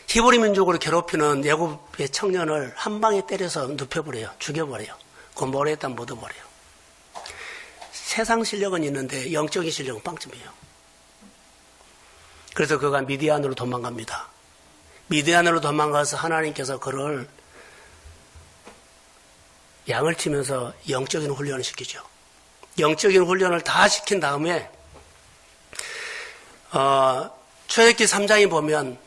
히브리 민족으로 괴롭히는 예굽의 청년을 한 방에 때려서 눕혀버려요. 죽여버려요. 그 모래에다 묻어버려요. 세상 실력은 있는데 영적인 실력은 빵점이에요. 그래서 그가 미디안으로 도망갑니다. 미디안으로 도망가서 하나님께서 그를 양을 치면서 영적인 훈련을 시키죠. 영적인 훈련을 다 시킨 다음에 출애굽기 3장에 보면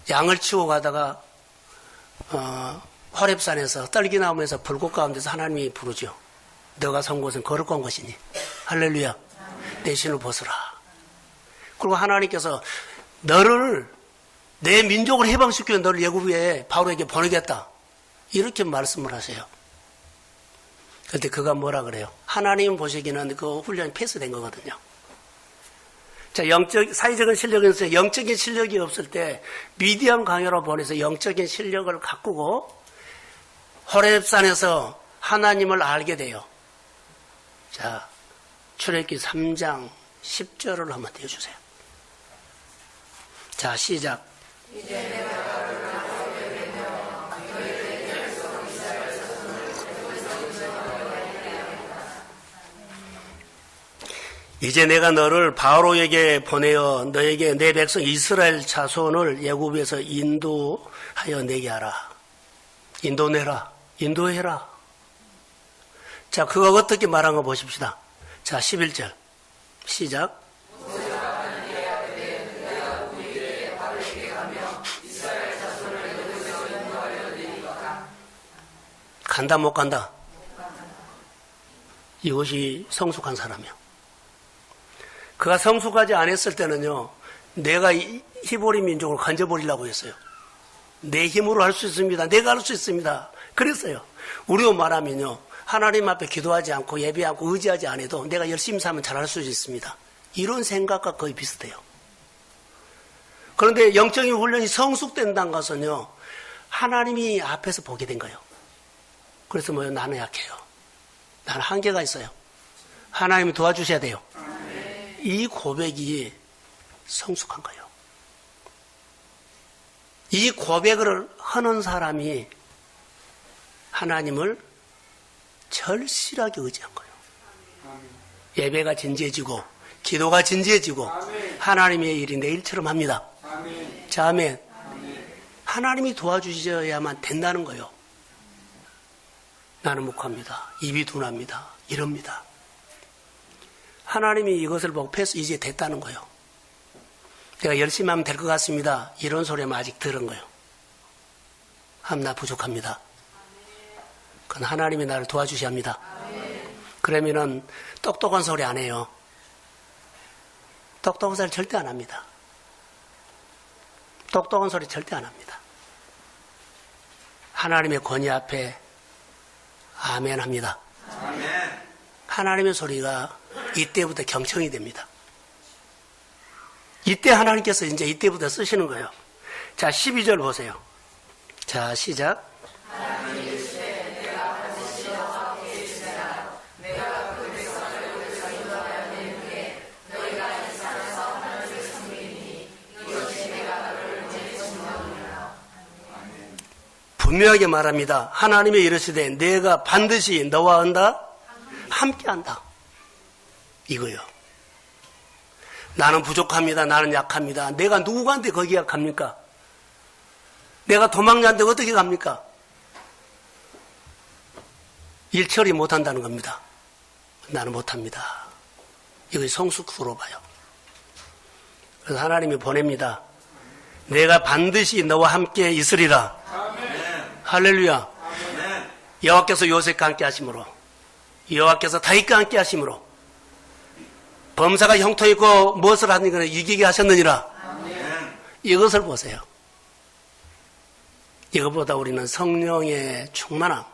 양을 치고 가다가 호렙산에서 떨기나무에서 불꽃 가운데서 하나님이 부르죠. 너가 선 곳은 거룩한 것이니 할렐루야 내 신을 벗으라. 그리고 하나님께서 너를 내 민족을 해방시켜 너를 예굽에 바로에게 보내겠다 이렇게 말씀을 하세요. 그런데 그가 뭐라 그래요? 하나님 보시기에는 그 훈련이 패스된 거거든요. 자, 사회적인 실력이 있어요. 영적인 실력이 없을 때 미디안 강요로 보내서 영적인 실력을 가꾸고 호렙산에서 하나님을 알게 돼요. 자, 출애굽기 3장 10절을 한번 띄워주세요. 자, 시작. 이제 내가 너를 바로에게 보내어 너에게 내 백성 이스라엘 자손을 애굽에서 인도하여 내게 하라. 인도내라. 인도해라. 자, 그거 어떻게 말한 거 보십시다. 자, 11절. 시작. 간다 못 간다? 이것이 성숙한 사람이요. 그가 성숙하지 않았을 때는요, 내가 히브리 민족을 건져버리려고 했어요. 내 힘으로 할 수 있습니다. 내가 할 수 있습니다. 그랬어요. 우리로 말하면요, 하나님 앞에 기도하지 않고 예배하고 의지하지 않아도 내가 열심히 살면 잘할 수 있습니다. 이런 생각과 거의 비슷해요. 그런데 영적인 훈련이 성숙된다는 것은요, 하나님이 앞에서 보게 된 거예요. 그래서 나는 약해요. 나는 한계가 있어요. 하나님이 도와주셔야 돼요. 이 고백이 성숙한 거예요. 이 고백을 하는 사람이 하나님을 절실하게 의지한 거예요. 예배가 진지해지고 기도가 진지해지고 하나님의 일이 내일처럼 합니다. 자, 아멘. 하나님이 도와주셔야만 된다는 거예요. 나는 묵합니다. 입이 둔합니다. 이럽니다. 하나님이 이것을 보고 패스 이제 됐다는 거예요. 내가 열심히 하면 될 것 같습니다. 이런 소리만 아직 들은 거예요. 나 부족합니다. 그건 하나님이 나를 도와주셔야 합니다. 그러면은 똑똑한 소리 안 해요. 똑똑한 소리 절대 안 합니다. 똑똑한 소리 절대 안 합니다. 하나님의 권위 앞에 아멘 합니다. 아멘. 하나님의 소리가 이때부터 경청이 됩니다. 이때 하나님께서 이제 이때부터 쓰시는 거예요. 자, 12절 보세요. 자, 시작. 분명하게 말합니다. 하나님이 이르시되 내가 반드시 너와 한다? 함께한다. 이거요. 나는 부족합니다. 나는 약합니다. 내가 누구한테 거기가 갑니까? 내가 도망자한테 어떻게 갑니까? 일 처리 못한다는 겁니다. 나는 못합니다. 이거 성숙으로 봐요. 그래서 하나님이 보냅니다. 내가 반드시 너와 함께 있으리라. 아멘. 할렐루야. 아멘. 여호와께서 요셉과 함께 하심으로, 여호와께서 다윗과 함께 하심으로, 범사가 형통있고 무엇을 하느냐 이기게 하셨느니라. 아멘. 이것을 보세요. 이것보다 우리는 성령의 충만함,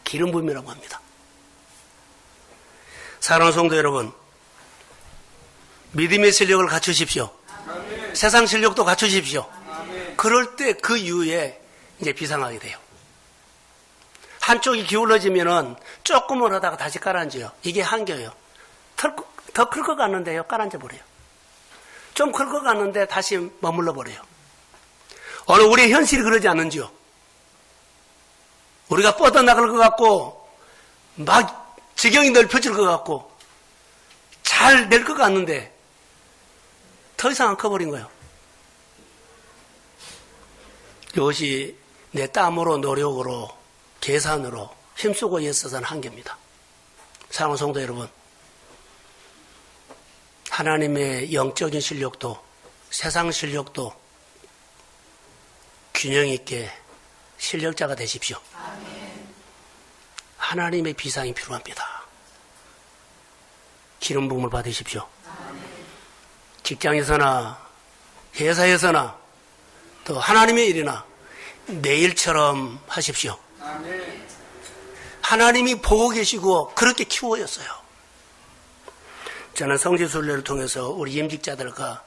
기름 부음이라고 합니다. 사랑하는 성도 여러분, 믿음의 실력을 갖추십시오. 아멘. 세상 실력도 갖추십시오. 아멘. 그럴 때 그 이후에 이제 비상하게 돼요. 한쪽이 기울어지면은 조금을 하다가 다시 가라앉아요. 이게 한계예요. 더 클 것 같는데요, 가라앉아 버려요. 좀 클 것 같는데 다시 머물러 버려요. 오늘 우리의 현실이 그러지 않는지요? 우리가 뻗어나갈 것 같고 막 지경이 넓혀질 것 같고 잘 될 것 같는데 더 이상 안 커버린 거예요. 이것이 내 땀으로 노력으로 계산으로 힘쓰고 있어서는 한계입니다. 사랑하는 성도 여러분, 하나님의 영적인 실력도 세상 실력도 균형 있게 실력자가 되십시오. 아멘. 하나님의 비상이 필요합니다. 기름 부음을 받으십시오. 아멘. 직장에서나 회사에서나 또 하나님의 일이나 내일처럼 하십시오. 아멘. 하나님이 보고 계시고 그렇게 키워였어요. 저는 성지순례를 통해서 우리 임직자들과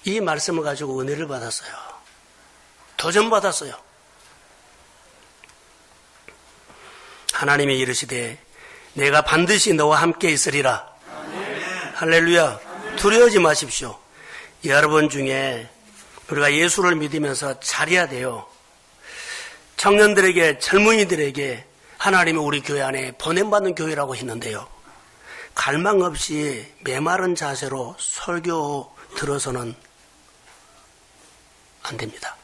이 말씀을 가지고 은혜를 받았어요. 도전받았어요. 하나님이 이르시되 내가 반드시 너와 함께 있으리라. 아멘. 할렐루야. 아멘. 두려워하지 마십시오. 여러분 중에 우리가 예수를 믿으면서 잘해야 돼요. 청년들에게, 젊은이들에게 하나님이 우리 교회 안에 보냄받는 교회라고 했는데요. 갈망 없이 메마른 자세로 설교 들어서는 안 됩니다.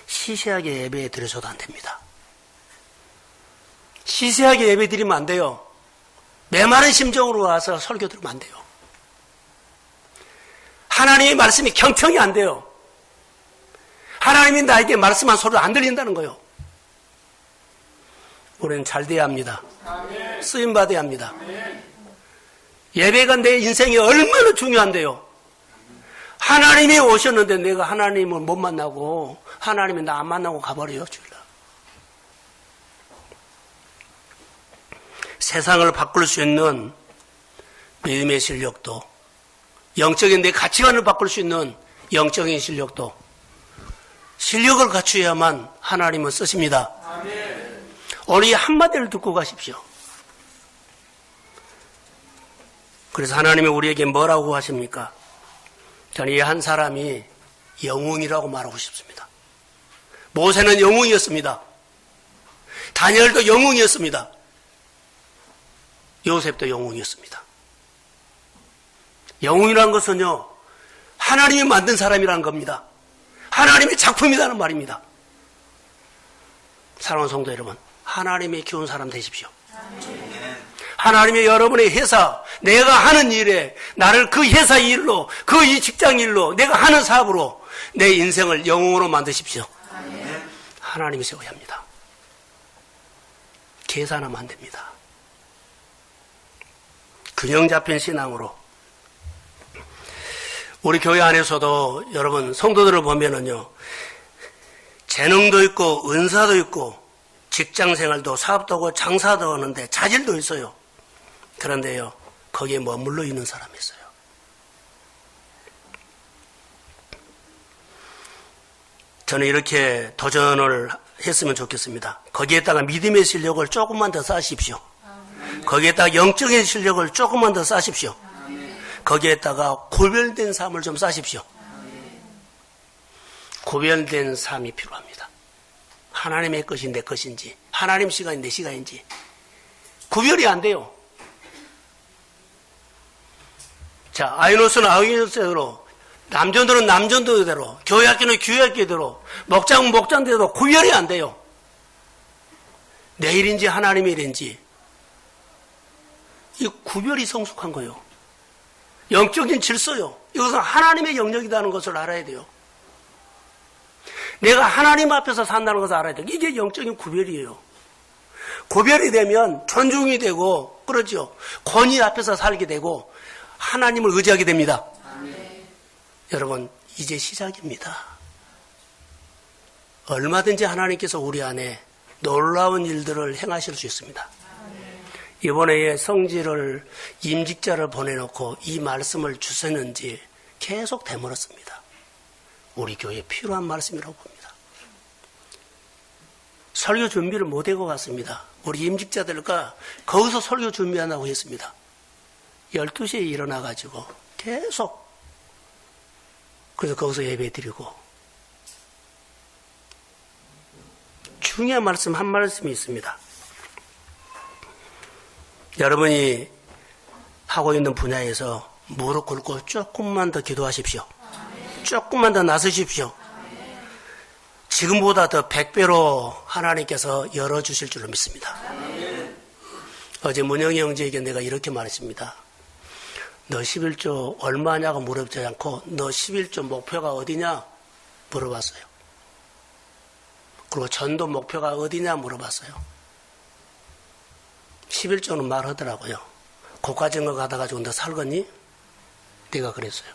시시하게 예배 드려서도 안 됩니다. 시시하게 예배 드리면 안 돼요. 메마른 심정으로 와서 설교 들으면 안 돼요. 하나님의 말씀이 경청이 안 돼요. 하나님이 나에게 말씀한 소리가 안 들린다는 거예요. 우리는 잘 돼야 합니다. 쓰임받아야 합니다. 예배가 내 인생에 얼마나 중요한데요. 하나님이 오셨는데 내가 하나님을 못 만나고 하나님이 나 안 만나고 가버려요. 주일날. 세상을 바꿀 수 있는 믿음의 실력도, 영적인 내 가치관을 바꿀 수 있는 영적인 실력도, 실력을 갖추어야만 하나님은 쓰십니다. 아멘. 오늘 이 한마디를 듣고 가십시오. 그래서 하나님이 우리에게 뭐라고 하십니까? 저는 이 한 사람이 영웅이라고 말하고 싶습니다. 모세는 영웅이었습니다. 다니엘도 영웅이었습니다. 요셉도 영웅이었습니다. 영웅이라는 것은요, 하나님이 만든 사람이라는 겁니다. 하나님의 작품이라는 말입니다. 사랑하는 성도 여러분, 하나님의 키운 사람 되십시오. 하나님의 여러분의 회사, 내가 하는 일에 나를 그 회사 일로, 그 이 직장 일로, 내가 하는 사업으로 내 인생을 영웅으로 만드십시오. 하나님이 세워야 합니다. 계산하면 안 됩니다. 균형 잡힌 신앙으로. 우리 교회 안에서도 여러분 성도들을 보면은요, 재능도 있고 은사도 있고 직장생활도 사업도 하고 장사도 하는데 자질도 있어요. 그런데요, 거기에 머물러 있는 사람이 있어요. 저는 이렇게 도전을 했으면 좋겠습니다. 거기에다가 믿음의 실력을 조금만 더 쌓으십시오. 거기에다가 영적인 실력을 조금만 더 쌓으십시오. 거기에다가 구별된 삶을 좀 쌓으십시오. 구별된 삶이 필요합니다. 하나님의 것이 내 것인지, 하나님 시간이 내 시간인지 구별이 안 돼요. 자, 아이노스는 아이노스대로, 남전들은 남전대로, 교회학교는 교회학교대로, 목장은 목장대로 구별이 안 돼요. 내 일인지 하나님의 일인지 이 구별이 성숙한 거예요. 영적인 질서요. 이것은 하나님의 영역이라는 것을 알아야 돼요. 내가 하나님 앞에서 산다는 것을 알아야 돼요. 이게 영적인 구별이에요. 구별이 되면 존중이 되고, 그러죠. 권위 앞에서 살게 되고 하나님을 의지하게 됩니다. 여러분, 이제 시작입니다. 얼마든지 하나님께서 우리 안에 놀라운 일들을 행하실 수 있습니다. 이번에 성지를, 임직자를 보내놓고 이 말씀을 주셨는지 계속 되물었습니다. 우리 교회에 필요한 말씀이라고 봅니다. 설교 준비를 못한 것 같습니다. 우리 임직자들과 거기서 설교 준비한다고 했습니다. 12시에 일어나가지고 계속, 그래서 거기서 예배 드리고, 중요한 말씀 한 말씀이 있습니다. 여러분이 하고 있는 분야에서 무릎 꿇고 조금만 더 기도하십시오. 조금만 더 나서십시오. 지금보다 더 100배로 하나님께서 열어주실 줄로 믿습니다. 어제 문영이 형제에게 내가 이렇게 말했습니다. 너 11조 얼마냐고 물어보지 않고 너 11조 목표가 어디냐 물어봤어요. 그리고 전도 목표가 어디냐 물어봤어요. 11조는 말하더라고요. 고가정거 가다가지고 너 살겠니? 내가 그랬어요.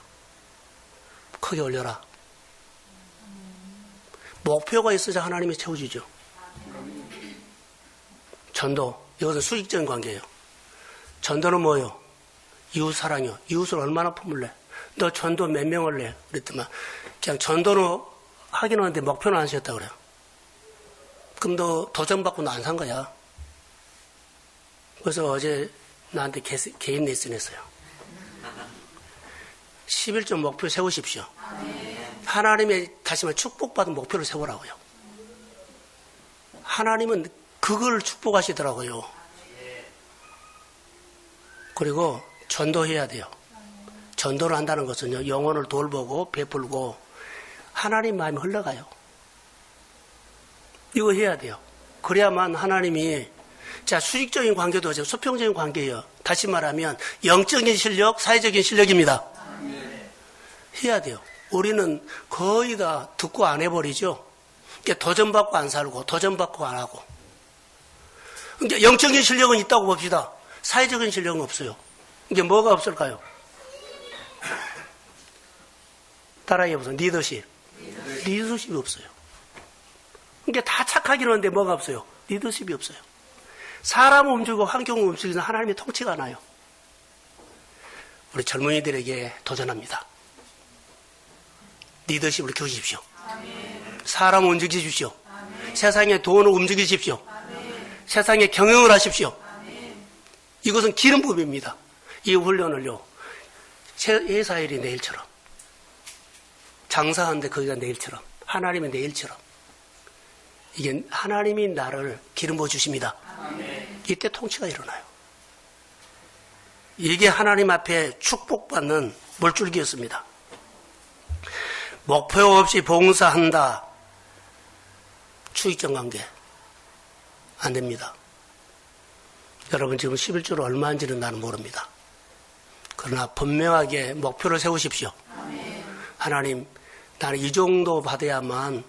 크게 올려라. 목표가 있어야 하나님이 채워주죠. 전도, 이것은 수익적인 관계예요. 전도는 뭐예요? 이웃 사랑이요. 이웃을 얼마나 품을래? 너 전도 몇 명을 내? 그랬더만 그냥 전도로 하긴 하는데 목표는 안 세웠다 그래요. 그럼 너 도전받고 안 산 거야. 그래서 어제 나한테 개인 레슨 했어요. 11조 목표 세우십시오. 하나님의 다시 말해 축복받은 목표를 세우라고요. 하나님은 그걸 축복하시더라고요. 그리고 전도해야 돼요. 전도를 한다는 것은요, 영혼을 돌보고 베풀고 하나님 마음이 흘러가요. 이거 해야 돼요. 그래야만 하나님이, 자, 수직적인 관계도 수평적인 관계예요. 다시 말하면 영적인 실력, 사회적인 실력입니다. 해야 돼요. 우리는 거의 다 듣고 안 해버리죠. 그러니까 도전받고 안 살고 도전받고 안 하고. 그러니까 영적인 실력은 있다고 봅시다. 사회적인 실력은 없어요. 이게 뭐가 없을까요? 따라해보세요. 리더십. 리더십이 없어요. 그러니까 다 착하기는 하는데 뭐가 없어요? 리더십이 없어요. 사람을 움직이고 환경을 움직이는 하나님의 통치가 나요. 우리 젊은이들에게 도전합니다. 리더십을 키우십시오. 사람을 움직이십시오. 세상의 돈을 움직이십시오. 세상의 경영을 하십시오. 이것은 기름부입니다. 이 훈련을요, 회사일이 내일처럼 장사하는데 거기가 내일처럼, 하나님의 내일처럼. 이게 하나님이 나를 기름 부어 주십니다. 이때 통치가 일어나요. 이게 하나님 앞에 축복받는 물줄기였습니다. 목표 없이 봉사한다. 추익점 관계. 안 됩니다. 여러분 지금 11조로 얼마인지는 나는 모릅니다. 그러나 분명하게 목표를 세우십시오. 하나님, 나는 이 정도 받아야만,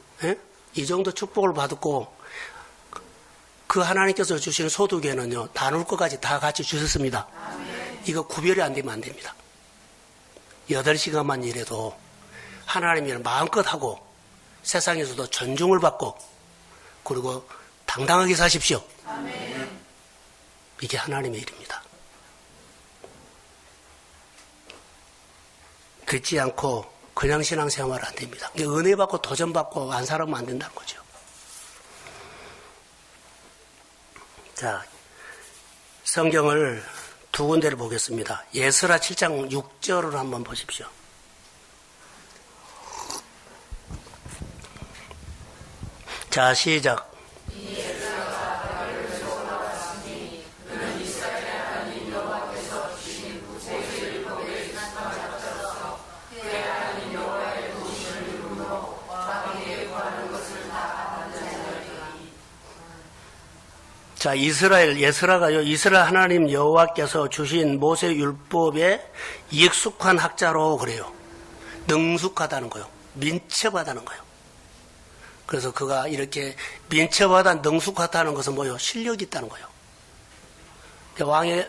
이 정도 축복을 받고, 그 하나님께서 주시는 소득에는요, 나눌 것까지 다 같이 주셨습니다. 이거 구별이 안 되면 안 됩니다. 8시간만 일해도 하나님 일을 마음껏 하고, 세상에서도 존중을 받고, 그리고 당당하게 사십시오. 이게 하나님의 일입니다. 그렇지 않고 그냥 신앙생활은 안 됩니다. 은혜 받고 도전 받고 안 살아가면 안 된다는 거죠. 자, 성경을 두 군데를 보겠습니다. 예스라 7장 6절을 한번 보십시오. 자, 시작. 자, 예스라가요, 이스라엘 하나님 여호와께서 주신 모세 율법에 익숙한 학자로 그래요. 능숙하다는 거요. 민첩하다는 거요. 그래서 그가 이렇게 민첩하다, 능숙하다는 것은 뭐요? 실력이 있다는 거요.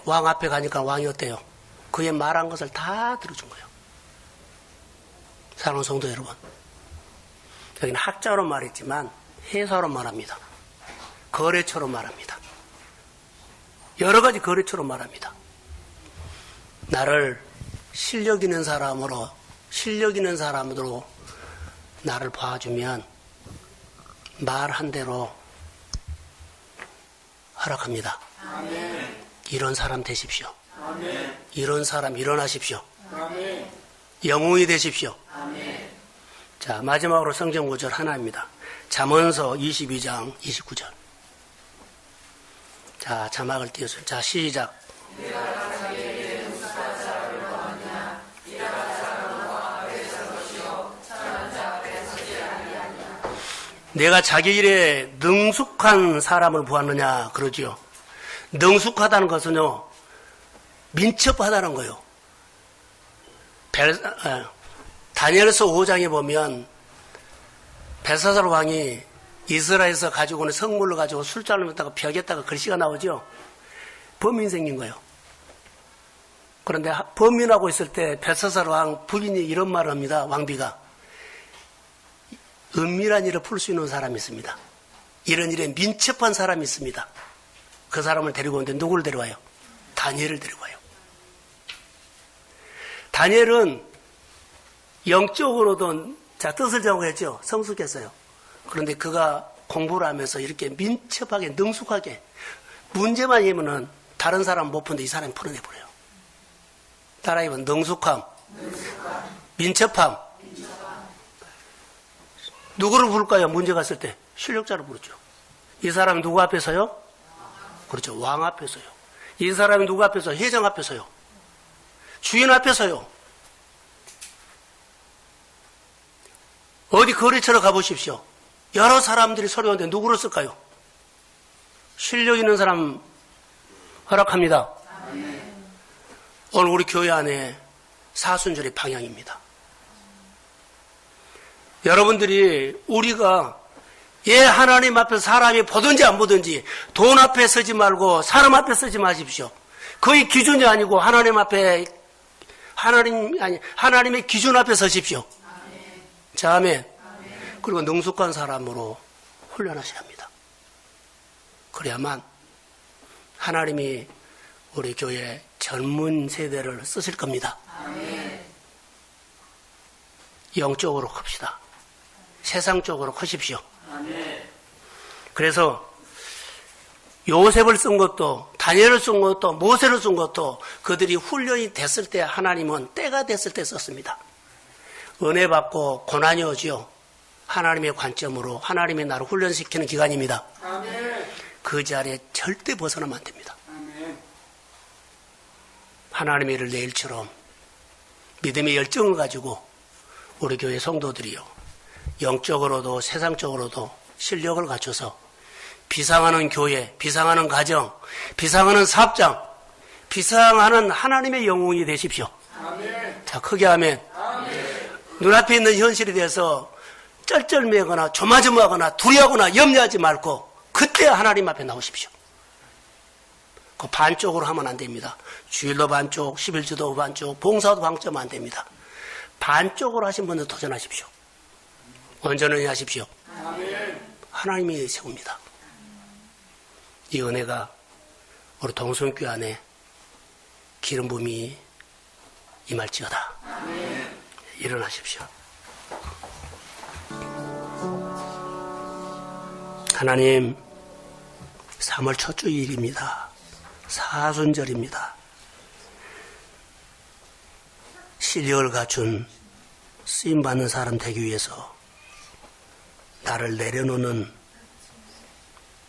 왕 앞에 가니까 왕이 어때요? 그의 말한 것을 다 들어준 거예요. 사랑하는 성도 여러분. 여기는 학자로 말했지만 해사로 말합니다. 거래처로 말합니다. 여러 가지 거래처로 말합니다. 나를 실력 있는 사람으로 나를 봐주면 말한 대로 허락합니다. 아멘. 이런 사람 되십시오. 아멘. 이런 사람 일어나십시오. 아멘. 영웅이 되십시오. 아멘. 자, 마지막으로 성경 구절 하나입니다. 잠언서 22장 29절. 자, 자막을 띄워서. 자, 시작. 내가 자기 일에 능숙한 사람을 보았느냐, 그러지요. 능숙하다는 것은요, 민첩하다는 거요. 다니엘서 5장에 보면 벨사살 왕이 이스라엘에서 가지고 오는 성물로 가지고 술잔을 먹다가 벽에다가 글씨가 나오죠. 범인 생긴 거예요. 그런데 범인하고 있을 때 벨사살 왕 부인이 이런 말을 합니다. 왕비가. 은밀한 일을 풀 수 있는 사람이 있습니다. 이런 일에 민첩한 사람이 있습니다. 그 사람을 데리고 오는데 누구를 데려와요? 다니엘을 데려와요. 다니엘은 영적으로도 뜻을 정했죠. 성숙했어요. 그런데 그가 공부를 하면서 이렇게 민첩하게 능숙하게 문제만 이면은 다른 사람 못 푸는데 이 사람이 풀어내버려요. 따라해보면 능숙함, 민첩함. 누구를 부를까요? 문제가 있을 때 실력자를 부르죠. 이 사람은 누구 앞에서요? 그렇죠. 왕 앞에서요. 이 사람은 누구 앞에서? 회장 앞에서요. 주인 앞에서요. 어디 거래처로 가보십시오. 여러 사람들이 서류하는데 누구를 쓸까요? 실력 있는 사람 허락합니다. 오늘 우리 교회 안에 사순절의 방향입니다. 여러분들이 우리가 하나님 앞에 사람이 보든지 안 보든지 돈 앞에 서지 말고 사람 앞에 서지 마십시오. 그의 기준이 아니고 하나님 앞에 하나님의 기준 앞에 서십시오. 자, 아멘. 그리고 능숙한 사람으로 훈련하셔야 합니다. 그래야만 하나님이 우리 교회 젊은 세대를 쓰실 겁니다. 영적으로 큽시다. 세상적으로 크십시오. 그래서 요셉을 쓴 것도 다니엘을 쓴 것도 모세를 쓴 것도 그들이 훈련이 됐을 때 하나님은 때가 됐을 때 썼습니다. 은혜 받고 고난이 오지요. 하나님의 관점으로 하나님의 나를 훈련시키는 기간입니다. 아멘. 그 자리에 절대 벗어나면 안 됩니다. 아멘. 하나님의 일을 내일처럼 믿음의 열정을 가지고 우리 교회 성도들이요, 영적으로도 세상적으로도 실력을 갖춰서 비상하는 교회, 비상하는 가정, 비상하는 사업장, 비상하는 하나님의 영웅이 되십시오. 아멘. 자, 크게 하면 아멘. 눈앞에 있는 현실에 대해서 쩔쩔매거나 조마조마하거나 두려워하거나 염려하지 말고 그때 하나님 앞에 나오십시오. 그 반쪽으로 하면 안 됩니다. 주일도 반쪽, 11주도 반쪽, 봉사도 반쪽 안 됩니다. 반쪽으로 하신 분은 도전하십시오. 온전히 하십시오. 아멘. 하나님이 세웁니다. 이 은혜가 우리 동성교회 안에 기름 부음이 임할지어다. 아멘. 일어나십시오. 하나님, 3월 첫 주일입니다. 사순절입니다. 실력을 갖춘 쓰임받는 사람 되기 위해서 나를 내려놓는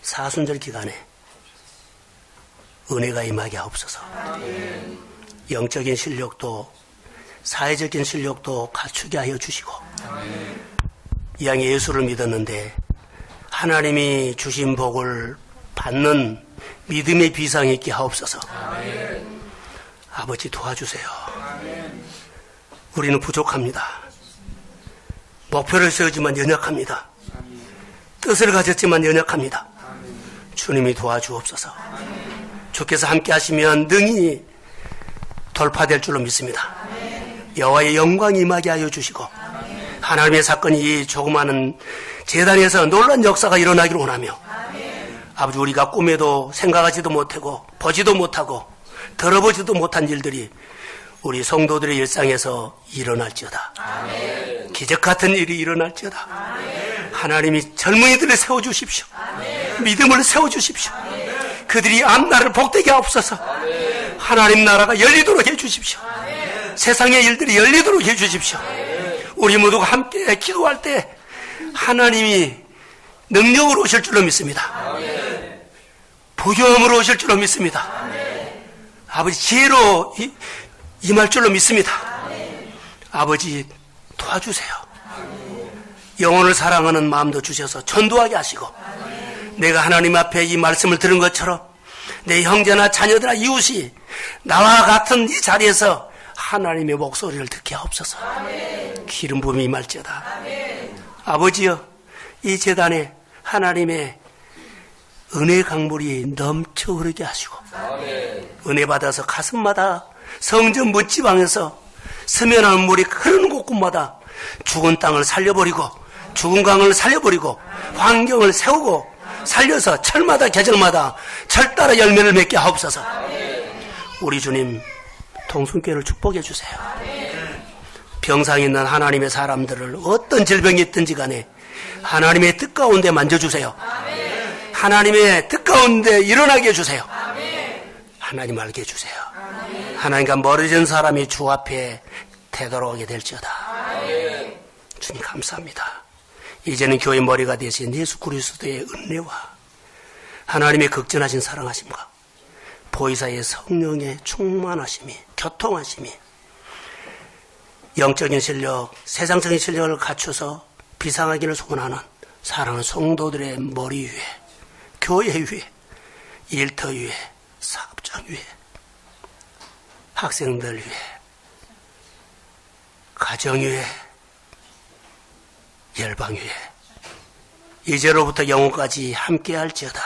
사순절 기간에 은혜가 임하게 하옵소서. 아멘. 영적인 실력도 사회적인 실력도 갖추게 하여 주시고, 아멘. 이왕 예수를 믿었는데 하나님이 주신 복을 받는 믿음의 비상이 있게 하옵소서. 아멘. 아버지 도와주세요. 아멘. 우리는 부족합니다. 목표를 세우지만 연약합니다. 뜻을 가졌지만 연약합니다. 주님이 도와주옵소서. 주께서 함께 하시면 능히 돌파될 줄로 믿습니다. 여호와의 영광이 임하게 하여 주시고, 하나님의 사건이 이 조그마한 재단에서 놀라운 역사가 일어나기를 원하며, 아버지, 우리가 꿈에도 생각하지도 못하고 보지도 못하고 들어보지도 못한 일들이 우리 성도들의 일상에서 일어날지어다. 아멘. 기적 같은 일이 일어날지어다. 아멘. 하나님이 젊은이들을 세워주십시오. 아멘. 믿음을 세워주십시오. 아멘. 그들이 앞날을 복되게 하옵소서. 아멘. 하나님 나라가 열리도록 해주십시오. 아멘. 세상의 일들이 열리도록 해주십시오. 아멘. 우리 모두가 함께 기도할 때 하나님이 능력으로 오실 줄로 믿습니다. 아멘. 부교함으로 오실 줄로 믿습니다. 아멘. 아버지, 지혜로 임할 줄로 믿습니다. 아멘. 아버지, 도와주세요. 아멘. 영혼을 사랑하는 마음도 주셔서 전도하게 하시고, 아멘. 내가 하나님 앞에 이 말씀을 들은 것처럼 내 형제나 자녀들아 이웃이 나와 같은 이 자리에서 하나님의 목소리를 듣게 하옵소서. 아멘. 기름 부음이 임할지어다. 아멘. 아버지여, 이 제단에 하나님의 은혜 강물이 넘쳐 흐르게 하시고, 아멘. 은혜 받아서 가슴마다 성전 문지방에서 스며나는 물이 흐르는 곳곳마다 죽은 땅을 살려버리고 죽은 강을 살려버리고 환경을 세우고 살려서 철마다 계절마다 철 따라 열매를 맺게 하옵소서. 우리 주님, 동순교회를 축복해 주세요. 병상 있는 하나님의 사람들을 어떤 질병이 있든지 간에 하나님의 뜻 가운데 만져주세요. 하나님의 뜻 가운데 일어나게 해주세요. 하나님 알게 해주세요. 하나님과 멀어진 사람이 주 앞에 되돌아오게 될지어다. 주님 감사합니다. 이제는 교회 머리가 되신 예수 그리스도의 은혜와 하나님의 극진하신 사랑하심과 보혜사의 성령의 충만하심이, 교통하심이, 영적인 실력, 세상적인 실력을 갖춰서 비상하기를 소원하는 사랑하는 성도들의 머리 위에, 교회 위에, 일터 위에, 사업장 위에, 학생들 위에, 가정 위에, 열방 위에, 이제로부터 영혼까지 함께 할지어다.